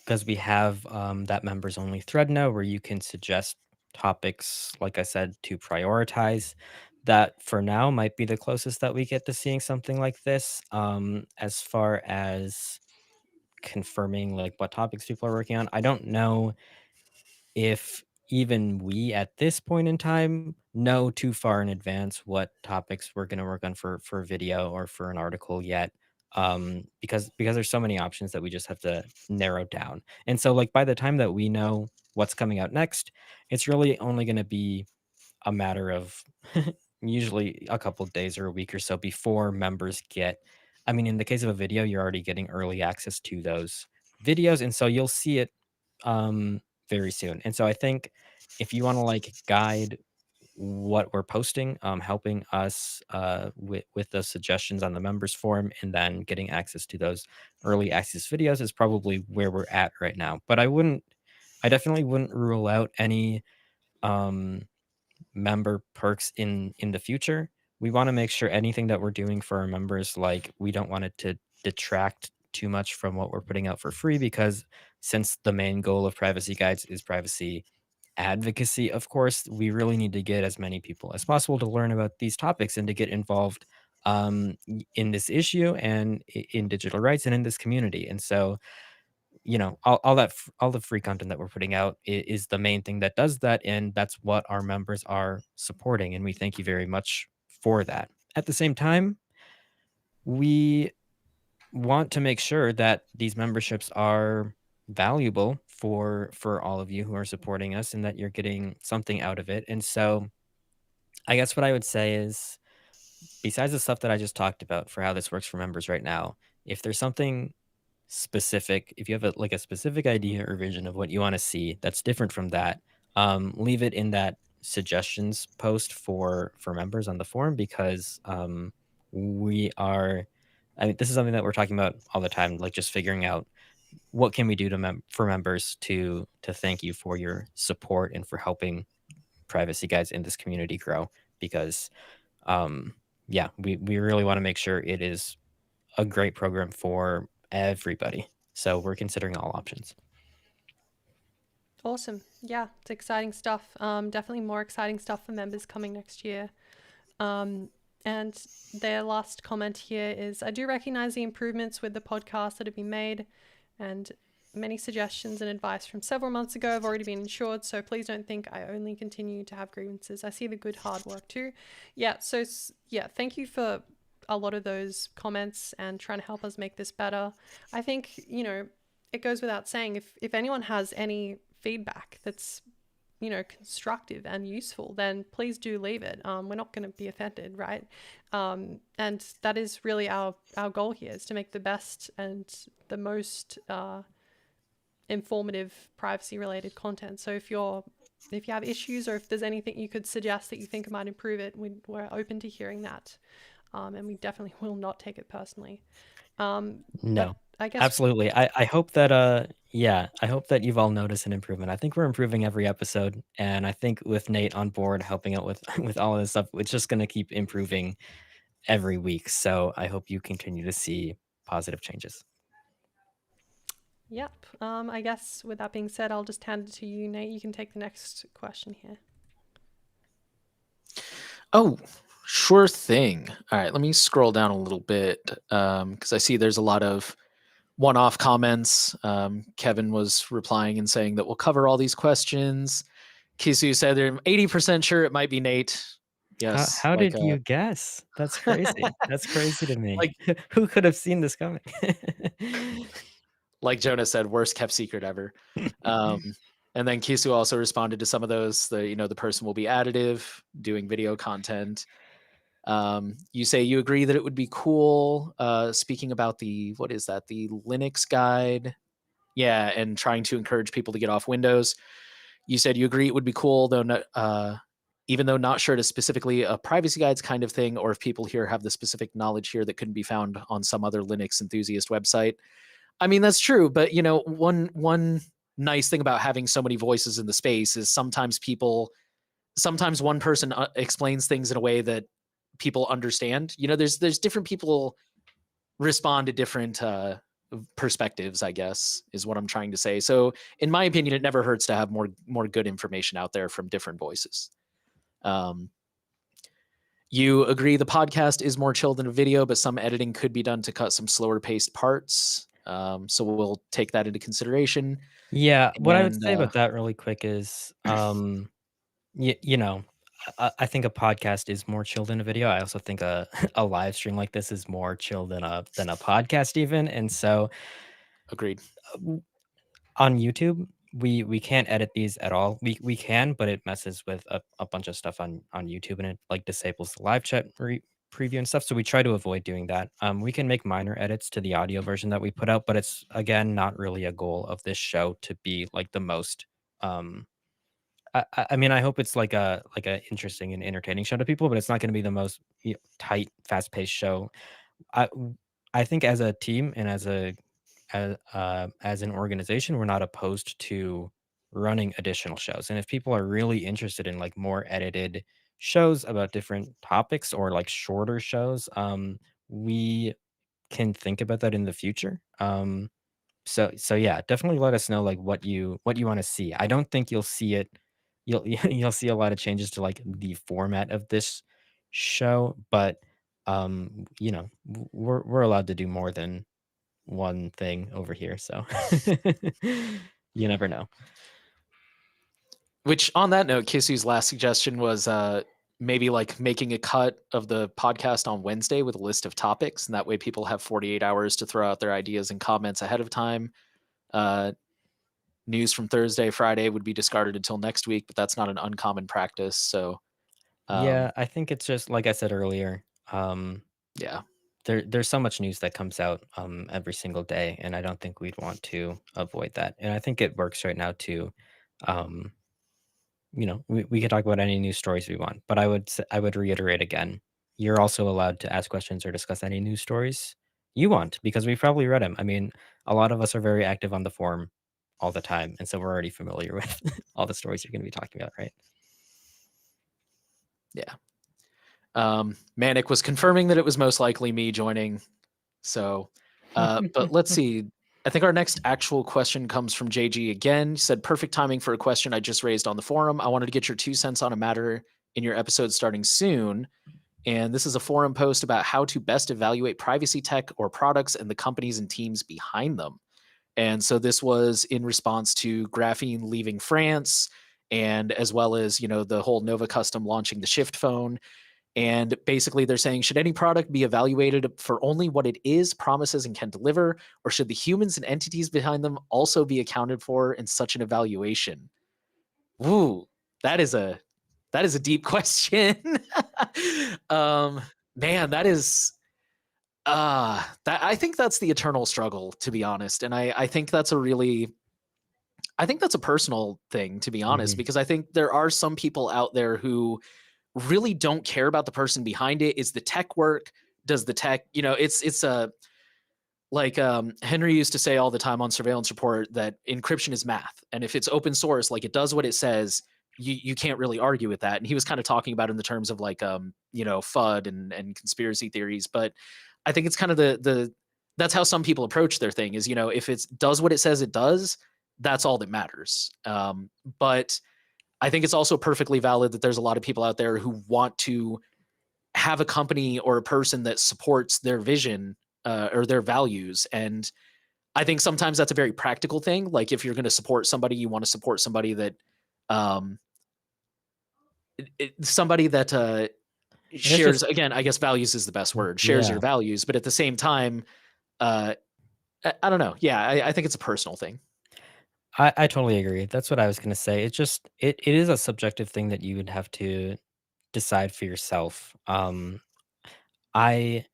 because we have that members only thread now where you can suggest topics, like I said, to prioritize. That for now might be the closest that we get to seeing something like this. As far as confirming like what topics people are working on, I don't know if even we at this point in time know too far in advance what topics we're going to work on for video or for an article yet, because there's so many options that we just have to narrow down. And so like by the time that we know what's coming out next, it's really only going to be a matter of usually a couple of days or a week or so before members get, I mean, in the case of a video, you're already getting early access to those videos, and so you'll see it um very soon. And so I think if you want to like guide what we're posting, helping us with those suggestions on the members forum, and then getting access to those early access videos is probably where we're at right now. But I definitely wouldn't rule out any um, member perks in the future. We want to make sure anything that we're doing for our members, like we don't want it to detract too much from what we're putting out for free, because since the main goal of privacy guides is privacy advocacy, of course, we really need to get as many people as possible to learn about these topics and to get involved in this issue and in digital rights and in this community. And so, all the free content that we're putting out is the main thing that does that, and that's what our members are supporting, and we thank you very much for that. At the same time, we want to make sure that these memberships are valuable for all of you who are supporting us, and that you're getting something out of it. And so I guess what I would say is, besides the stuff that I just talked about for how this works for members right now, if there's something specific, if you have a specific idea or vision of what you want to see that's different from that, leave it in that suggestions post for members on the forum, because we are I mean, this is something that we're talking about all the time, like just figuring out what can we do for members to thank you for your support and for helping privacy guides in this community grow. Because um yeah, we really want to make sure it is a great program for everybody. So we're considering all options. Awesome. Yeah, it's exciting stuff. Definitely more exciting stuff for members coming next year. Um, and their last comment here is, I do recognize the improvements with the podcast that have been made, and many suggestions and advice from several months ago have already been ensured, so please don't think I only continue to have grievances. I see the good hard work too. Yeah, so yeah, thank you for a lot of those comments and trying to help us make this better. I think, it goes without saying, if anyone has any feedback that's constructive and useful, then please do leave it. We're not going to be offended, right? And that is really our goal here, is to make the best and the most informative privacy related content. So if you have issues, or if there's anything you could suggest that you think might improve it, we're open to hearing that. And we definitely will not take it personally. But No, I guess, absolutely. I hope that yeah, I hope that you've all noticed an improvement. I think we're improving every episode, and I think with Nate on board helping out with with all of this stuff, it's just going to keep improving every week. So I hope you continue to see positive changes. yep. I guess with that being said, I'll just hand it to you, Nate. You can take the next question here. Oh, sure thing. All right, let me scroll down a little bit because I see there's a lot of one-off comments. Kevin was replying and saying that we'll cover all these questions. Kisu said they're 80% sure it might be Nate. Yes, How did you guess? That's crazy. That's crazy to me. like Who could have seen this coming? like Jonah said, worst kept secret ever. And then Kisu also responded to some of those. The person will be additive, doing video content. You say you agree that it would be cool. Speaking about the Linux guide, yeah, and trying to encourage people to get off Windows. You said you agree it would be cool, though not, even though not sure it is specifically a privacy guides kind of thing, or if people here have the specific knowledge here that couldn't be found on some other Linux enthusiast website. I mean, that's true, but one nice thing about having so many voices in the space is sometimes one person explains things in a way that people understand. There's different people respond to different perspectives, I guess, is what I'm trying to say. So in my opinion, it never hurts to have more good information out there from different voices. You agree the podcast is more chill than a video, but some editing could be done to cut some slower paced parts. So we'll take that into consideration. Yeah, what I would And say about that really quick is, you know, I think a podcast is more chill than a video. I also think a a live stream like this is more chill than a podcast even. And so agreed. w- on YouTube, we can't edit these at all. We can, but it messes with a bunch of stuff on YouTube, and it like disables the live chat preview and stuff. So we try to avoid doing that. We can make minor edits to the audio version that we put out, but it's again not really a goal of this show to be like the most um I mean, I hope it's like a interesting and entertaining show to people, but it's not gonna be the most, tight, fast-paced show. I w I think as a team and as an organization, we're not opposed to running additional shows, and if people are really interested in, like, more edited shows about different topics or, like, shorter shows, we can think about that in the future. So yeah, definitely let us know, like, what you wanna see. I don't think you'll see it you'll you'll see a lot of changes to, like, the format of this show, but, we're allowed to do more than one thing over here, so you never know. Which, on that note, Kisu's last suggestion was maybe like making a cut of the podcast on Wednesday with a list of topics, and that way people have 48 hours to throw out their ideas and comments ahead of time. Uh, News from Thursday, Friday would be discarded until next week, but that's not an uncommon practice. So, Yeah, um, I think it's just like I said earlier, yeah. there's so much news that comes out, every single day, and I don't think we'd want to avoid that, and I think it works right now too. Um we could talk about any news stories we want, but I would reiterate again, you're also allowed to ask questions or discuss any news stories you want because we've probably read them. I mean, a lot of us are very active on the forum all the time, and so we're already familiar with all the stories you're gonna be talking about, right? Yeah. Manic was confirming that it was most likely me joining. So, but let's see. I think our next actual question comes from JG again. He said, perfect timing for a question I just raised on the forum. I wanted to get your 2 cents on a matter in your episode starting soon. And this is a forum post about how to best evaluate privacy tech or products and the companies and teams behind them. And so this was in response to Graphene leaving France and as well as, the whole Nova Custom launching the SHIFTphone. And basically, they're saying, should any product be evaluated for only what it is, promises, and can deliver, or should the humans and entities behind them also be accounted for in such an evaluation? Ooh, that is a deep question. um, Man, that is that I think that's the eternal struggle, to be honest. And I think that's a really I think that's a personal thing, to be honest, Mhm. because I think there are some people out there who really don't care about the person behind it. Is the tech work? Does the tech, it's a like Henry used to say all the time on surveillance report that encryption is math. And if it's open source, like it does what it says, you can't really argue with that. And he was kind of talking about it in the terms of like FUD and conspiracy theories. But I think it's kind of the that's how some people approach their thing is, if it does what it says it does, that's all that matters. But I think it's also perfectly valid that there's a lot of people out there who want to have a company or a person that supports their vision or their values. And I think sometimes that's a very practical thing. Like if you're going to support somebody, you want to support somebody that, um, somebody that And it's shares. just Again, I guess values is the best word. Shares your yeah. values, but at the same time, uh, I don't know. Yeah, I think it's a personal thing. I totally agree. That's what I was gonna say. It is a subjective thing that you would have to decide for yourself. I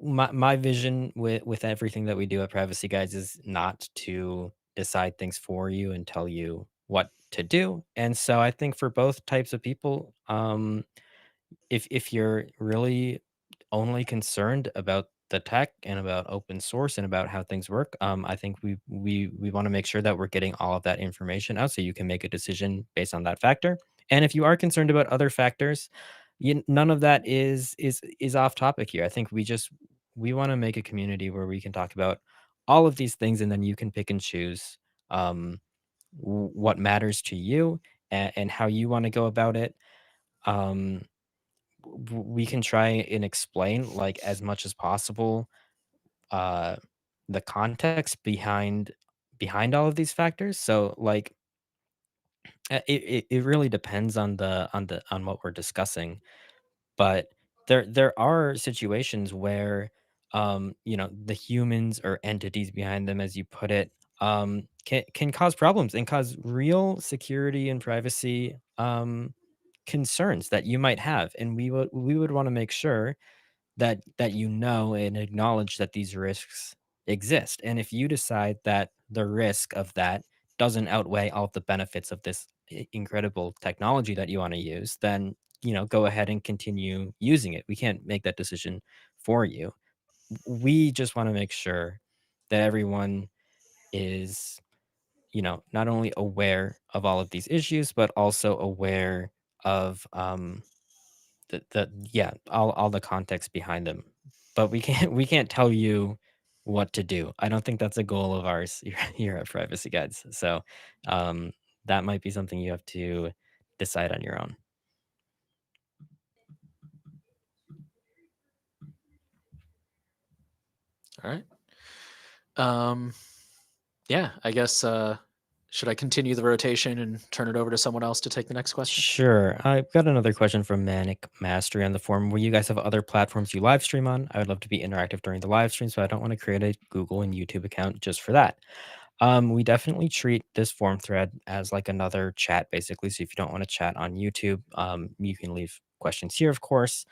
my vision with everything that we do at Privacy Guides is not to decide things for you and tell you what to do. And so I think for both types of people, if you're really only concerned about the tech and about open source and about how things work, I think we want to make sure that we're getting all of that information out so you can make a decision based on that factor. And if you are concerned about other factors, none of that is off topic here. I think we want to make a community where we can talk about all of these things, and then you can pick and choose um, what matters to you and how you want to go about it. Um, we can try and explain like as much as possible uh the context behind all of these factors, so like it really depends on on what we're discussing, but there are situations where the humans or entities behind them, as you put it, can cause problems and cause real security and privacy concerns that you might have, and we would want to make sure that and acknowledge that these risks exist. And if you decide that the risk of that doesn't outweigh all of the benefits of this incredible technology that you want to use, then go ahead and continue using it. We can't make that decision for you. We just want to make sure that everyone is not only aware of all of these issues, but also aware of yeah, all the context behind them. But we can't tell you what to do. I don't think that's a goal of ours here at Privacy Guides. So um, that might be something you have to decide on your own. All right. Yeah, I guess, should I continue the rotation and turn it over to someone else to take the next question? Sure. I've got another question from Manic Mastery on the forum. Will you guys have other platforms you live stream on? I would love to be interactive during the live stream, so I don't want to create a Google and YouTube account just for that. We definitely treat this forum thread as like another chat, basically. So if you don't want to chat on YouTube, you can leave questions here, of course.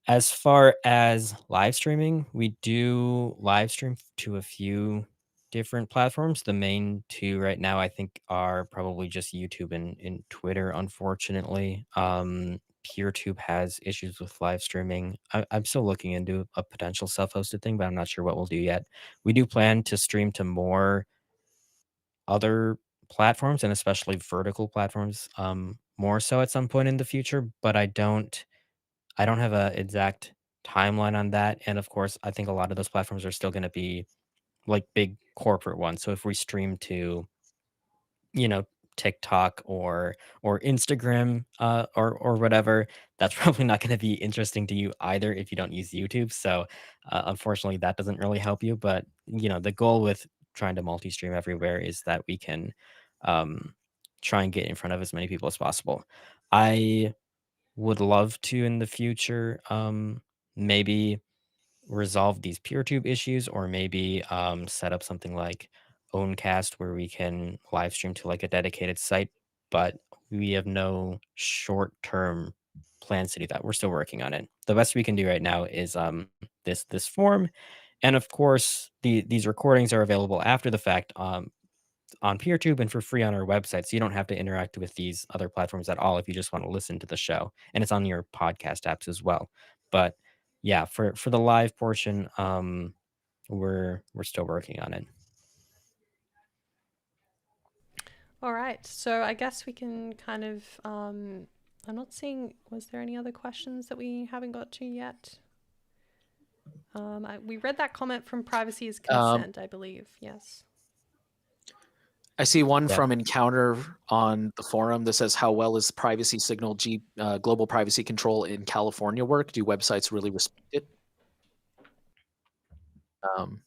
As far as live streaming, we do live stream to a few different platforms. The main two right now, I think, are probably just YouTube and Twitter, unfortunately. PeerTube has issues with live streaming. I'm still looking into a potential self hosted thing, but I'm not sure what we'll do yet. We do plan to stream to more other platforms and especially vertical platforms more so at some point in the future, but I don't have a exact timeline on that, and of course, I think a lot of those platforms are still gonna be, like, big corporate ones, so if we stream to, you know, TikTok or Instagram, or whatever, that's probably not gonna be interesting to you either if you don't use YouTube, so, unfortunately, that doesn't really help you, but, the goal with trying to multi-stream everywhere is that we can, um, try and get in front of as many people as possible. I would love to in the future, maybe resolve these PeerTube issues or maybe set up something like Owncast where we can live stream to like a dedicated site, but we have no short-term plans to do that. We're still working on it. The best we can do right now is this form. And of course, these recordings are available after the fact. On PeerTube and for free on our website. So you don't have to interact with these other platforms at all if you just want to listen to the show. And it's on your podcast apps as well. But yeah, for the live portion, we're still working on it. All right. So I guess we can kind of. I'm not seeing. Was there any other questions that we haven't got to yet? We read that comment from privacy is consent, I believe. Yes. I see one Yep. from Encounter on the forum that says, "How well is privacy signal global privacy control in California work? Do websites really respect it?" Um,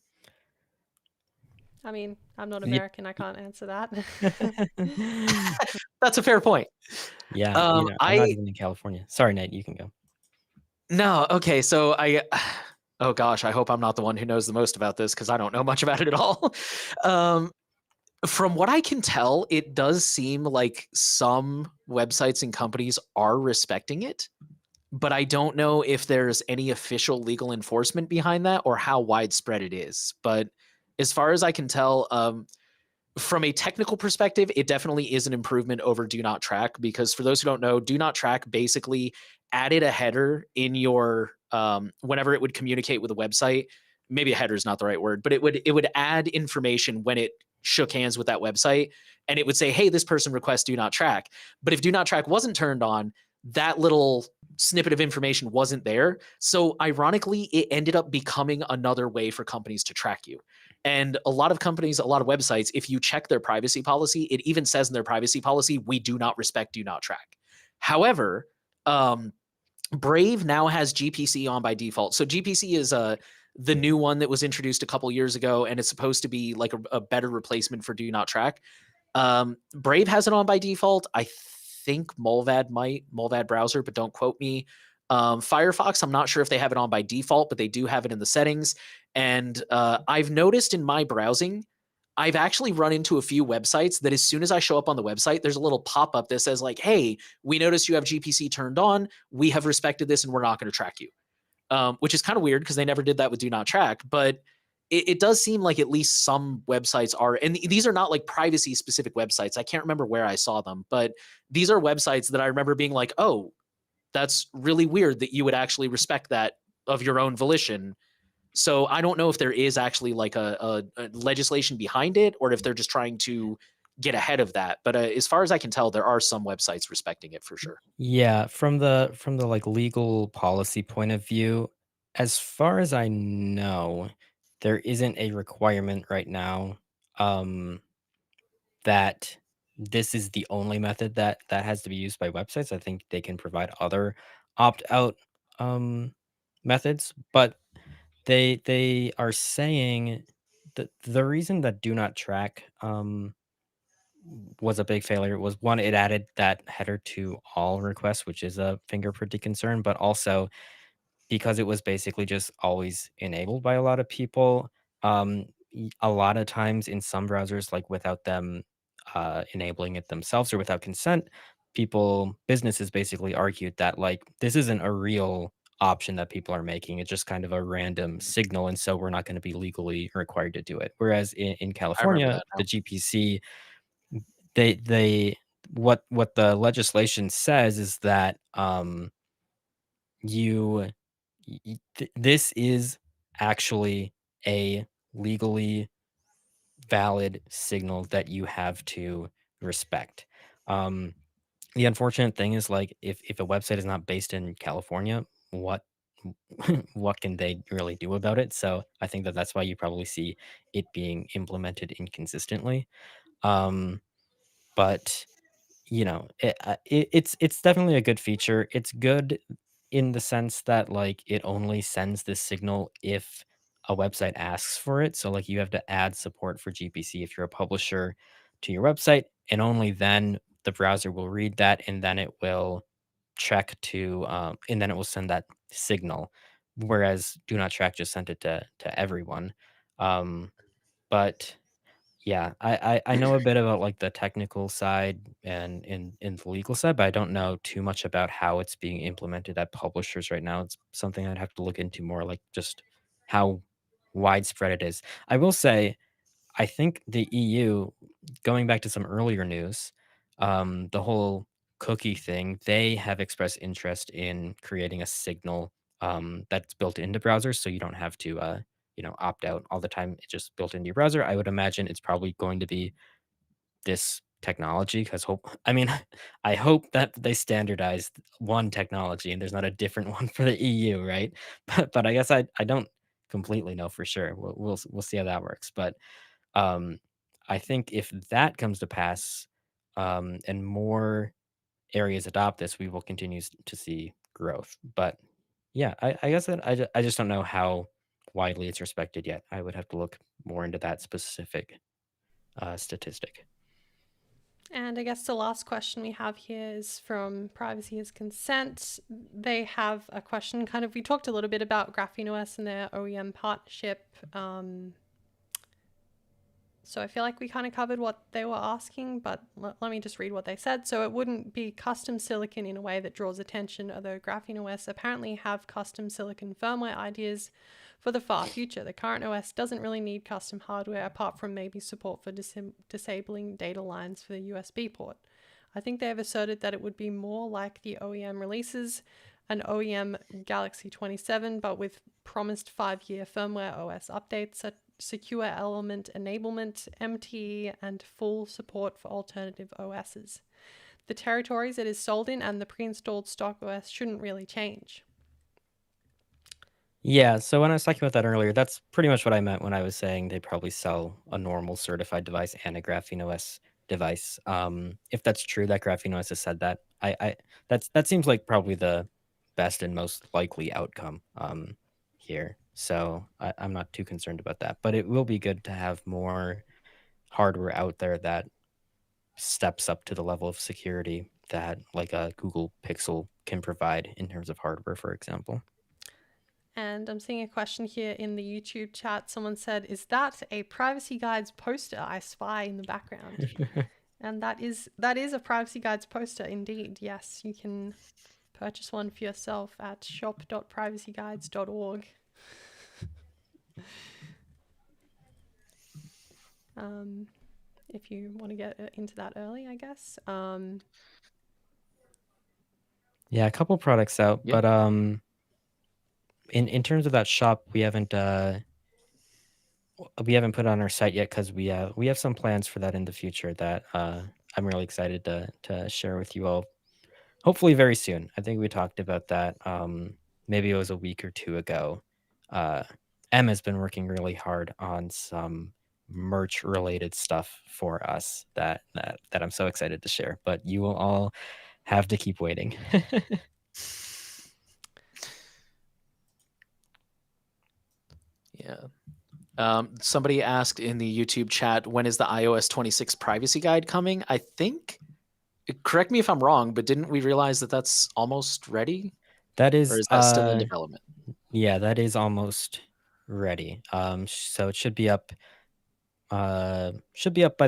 I mean, I'm not Yeah. American. I can't answer that. that's a fair point. Yeah, I'm not I even in California. Sorry, Nate, you can go. No, okay, so oh gosh, I hope I'm not the one who knows the most about this because I don't know much about it at all. Um, from what I can tell, it does seem like some websites and companies are respecting it, but I don't know if there's any official legal enforcement behind that or how widespread it is. But as far as I can tell, from a technical perspective, it definitely is an improvement over Do Not Track because for those who don't know, Do Not Track basically added a header in your whenever it would communicate with a website. Maybe a header is not the right word, but it would add information when it shook hands with that website, and it would say, "Hey, this person requests Do Not Track." But if Do Not Track wasn't turned on, that little snippet of information wasn't there. So ironically, it ended up becoming another way for companies to track you. And a lot of companies, a lot of websites, if you check their privacy policy, it even says in their privacy policy, "We do not respect Do Not Track." However, um, Brave now has GPC on by default. So GPC is the new one that was introduced a couple years ago, and it's supposed to be like a better replacement for Do Not Track. Brave has it on by default. I think Mulvad browser, but don't quote me. Firefox, I'm not sure if they have it on by default, but they do have it in the settings. And I've noticed in my browsing, I've actually run into a few websites that as soon as I show up on the website, there's a little pop up that says, like, "Hey, we noticed you have GPC turned on. We have respected this and we're not going to track you." Which is kind of weird because they never did that with Do Not Track. But it does seem like at least some websites are, and these are not like privacy specific websites. I can't remember where I saw them, but these are websites that I remember being like, oh, that's really weird that you would actually respect that of your own volition. So I don't know if there is actually like a legislation behind it, or if they're just trying to get ahead of that. But as far as I can tell, there are some websites respecting it for sure. Yeah, from the like legal policy point of view, as far as I know, there isn't a requirement right now um that this is the only method that has to be used by websites. I think they can provide other opt-out um methods, but they are saying that the reason that do not track was a big failure was, one, it added that header to all requests, which is a fingerprinting concern, but also because it was basically just always enabled by a lot of people. A lot of times in some browsers, like without them enabling it themselves or without consent, businesses basically argued that like this isn't a real option that people are making. It's just kind of a random signal, and so we're not going to be legally required to do it. Whereas in I remember California, that the now. GPC, they what the legislation says is that you this is actually a legally valid signal that you have to respect. Um, the unfortunate thing is like if a website is not based in California, what what can they really do about it? So I think that that's why you probably see it being implemented inconsistently. Um, but it's definitely a good feature. It's good in the sense that, like, it only sends this signal if a website asks for it. So, like, you have to add support for GPC if you're a publisher to your website, and only then the browser will read that, and then it will and then it will send that signal. Whereas Do Not Track just sent it to everyone. Um, but yeah, I know a bit about, like, the technical side and in the legal side, but I don't know too much about how it's being implemented at publishers right now. It's something I'd have to look into more, like, just how widespread it is. I will say, I think the EU, going back to some earlier news, the whole cookie thing, they have expressed interest in creating a signal that's built into browsers, so you don't have to, opt out all the time. It's just built into your browser. I would imagine it's probably going to be this technology because I mean, I hope that they standardized one technology and there's not a different one for the EU, right? But I guess I don't completely know for sure. We'll see how that works, but um, I think if that comes to pass, and more areas adopt this, we will continue to see growth. But yeah, I guess that I just don't know how widely it's respected yet. I would have to look more into that specific statistic. And I guess the last question we have here is from Privacy is Consent. They have a question kind of, we talked a little bit about GrapheneOS and their OEM partnership. So I feel like we kind of covered what they were asking, but let me just read what they said. So it wouldn't be custom silicon in a way that draws attention, although GrapheneOS apparently have custom silicon firmware ideas for the far future. The current OS doesn't really need custom hardware apart from maybe support for disabling data lines for the USB port. I think they have asserted that it would be more like the OEM releases, an OEM Galaxy 27, but with promised 5-year firmware OS updates, secure element enablement, MTE, and full support for alternative OSs. The territories it is sold in and the pre-installed stock OS shouldn't really change. Yeah, so when I was talking about that earlier, that's pretty much what I meant when I was saying they probably sell a normal certified device and a GrapheneOS device. If that's true that GrapheneOS has said that, that seems like probably the best and most likely outcome here. So I'm not too concerned about that. But it will be good to have more hardware out there that steps up to the level of security that like a Google Pixel can provide in terms of hardware, for example. And I'm seeing a question here in the YouTube chat. Someone said, "Is that a Privacy Guides poster I spy in the background?" And that is a Privacy Guides poster indeed. Yes, you can purchase one for yourself at shop.privacyguides.org. if you want to get into that early, I guess. Yeah, a couple products out, Yeah. but in terms of that shop, we haven't put it on our site yet because we have some plans for that in the future that I'm really excited to share with you all. Hopefully very soon. I think we talked about that. Maybe it was a week or two ago. Uh, Em has been working really hard on some merch related stuff for us that I'm so excited to share. But you will all have to keep waiting. Yeah. Somebody asked in the YouTube chat, when is the iOS 26 privacy guide coming? I think, correct me if I'm wrong, but didn't we realize that that's almost ready? That Or is is that still in development? yeah, that is almost ready. So it should be up by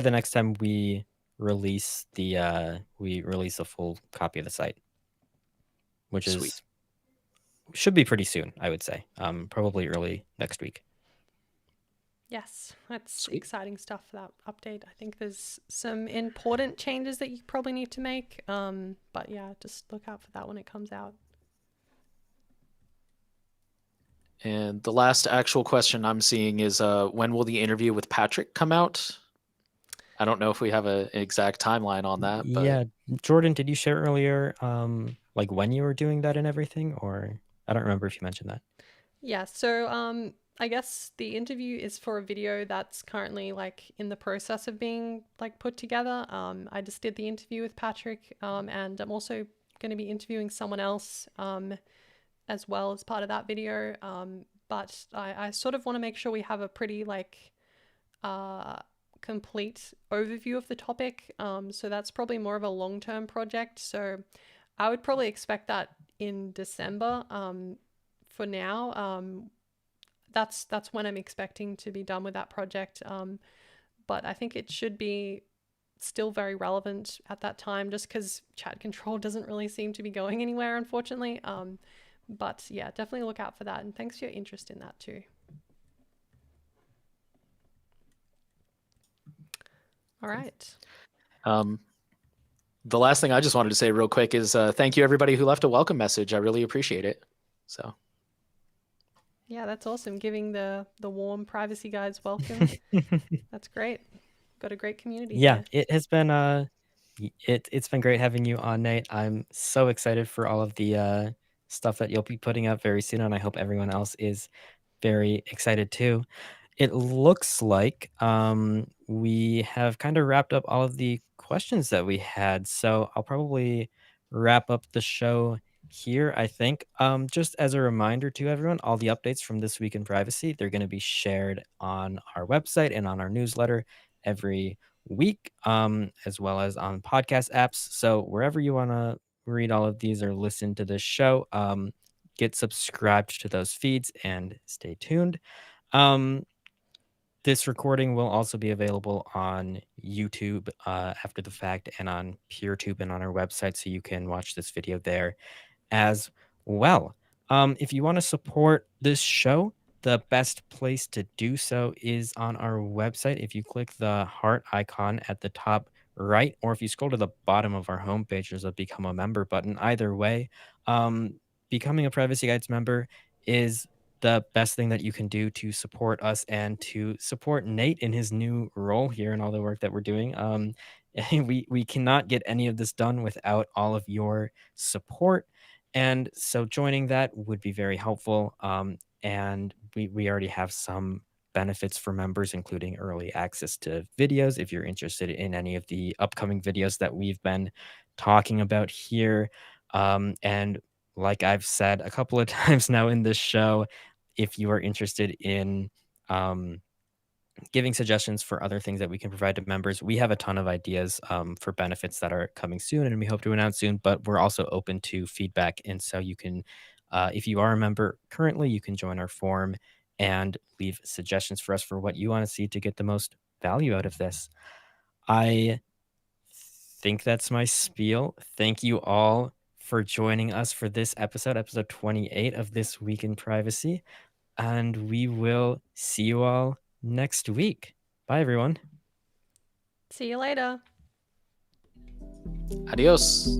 the next time we release a full copy of the site, which Sweet. should be pretty soon, I would say. Probably early next week. Yes, that's Sweet. exciting stuff for that update. I think there's some important changes that you probably need to make. But yeah, just look out for that when it comes out. And the last actual question I'm seeing is, when will the interview with Patrick come out? I don't know if we have an exact timeline on that, but Yeah, Jordan, did you share earlier, like when you were doing that and everything, or I don't remember if you mentioned that. Yeah, so I guess the interview is for a video that's currently like in the process of being like put together. I just did the interview with Patrick, and I'm also going to be interviewing someone else as well as part of that video. But I sort of want to make sure we have a pretty like complete overview of the topic. So that's probably more of a long-term project. So I would probably expect that in December. For now, that's when I'm expecting to be done with that project. But I think it should be still very relevant at that time, just because chat control doesn't really seem to be going anywhere, unfortunately. But yeah, definitely look out for that. And thanks for your interest in that too. All right. The last thing I just wanted to say real quick is thank you everybody who left a welcome message. I really appreciate it. So yeah, that's awesome. Giving the warm privacy guides welcome. That's great. Got a great community Yeah, here. it has been it's been great having you on, Nate. I'm so excited for all of the stuff that you'll be putting up very soon, and I hope everyone else is very excited too. It looks like we have kind of wrapped up all of the questions that we had. So I'll probably wrap up the show here, I think. Just as a reminder to everyone, all the updates from This Week in Privacy, they're going to be shared on our website and on our newsletter every week, as well as on podcast apps. So wherever you want to read all of these or listen to this show, get subscribed to those feeds and stay tuned. Um, this recording will also be available on YouTube after the fact and on PeerTube and on our website, so you can watch this video there as well. If you want to support this show, the best place to do so is on our website. If you click the heart icon at the top right, or if you scroll to the bottom of our homepage, there's a Become a Member button. Either way, becoming a Privacy Guides member is the best thing that you can do to support us and to support Nate in his new role here and all the work that we're doing. We cannot get any of this done without all of your support. And so joining that would be very helpful. And we already have some benefits for members, including early access to videos if you're interested in any of the upcoming videos that we've been talking about here. And like I've said a couple of times now in this show, if you are interested in giving suggestions for other things that we can provide to members, we have a ton of ideas for benefits that are coming soon and we hope to announce soon, but we're also open to feedback. And so you can, if you are a member currently, you can join our forum and leave suggestions for us for what you want to see to get the most value out of this. I think that's my spiel. Thank you all for joining us for this episode 28 of This Week in Privacy. And we will see you all next week. Bye, everyone. See you later. Adios.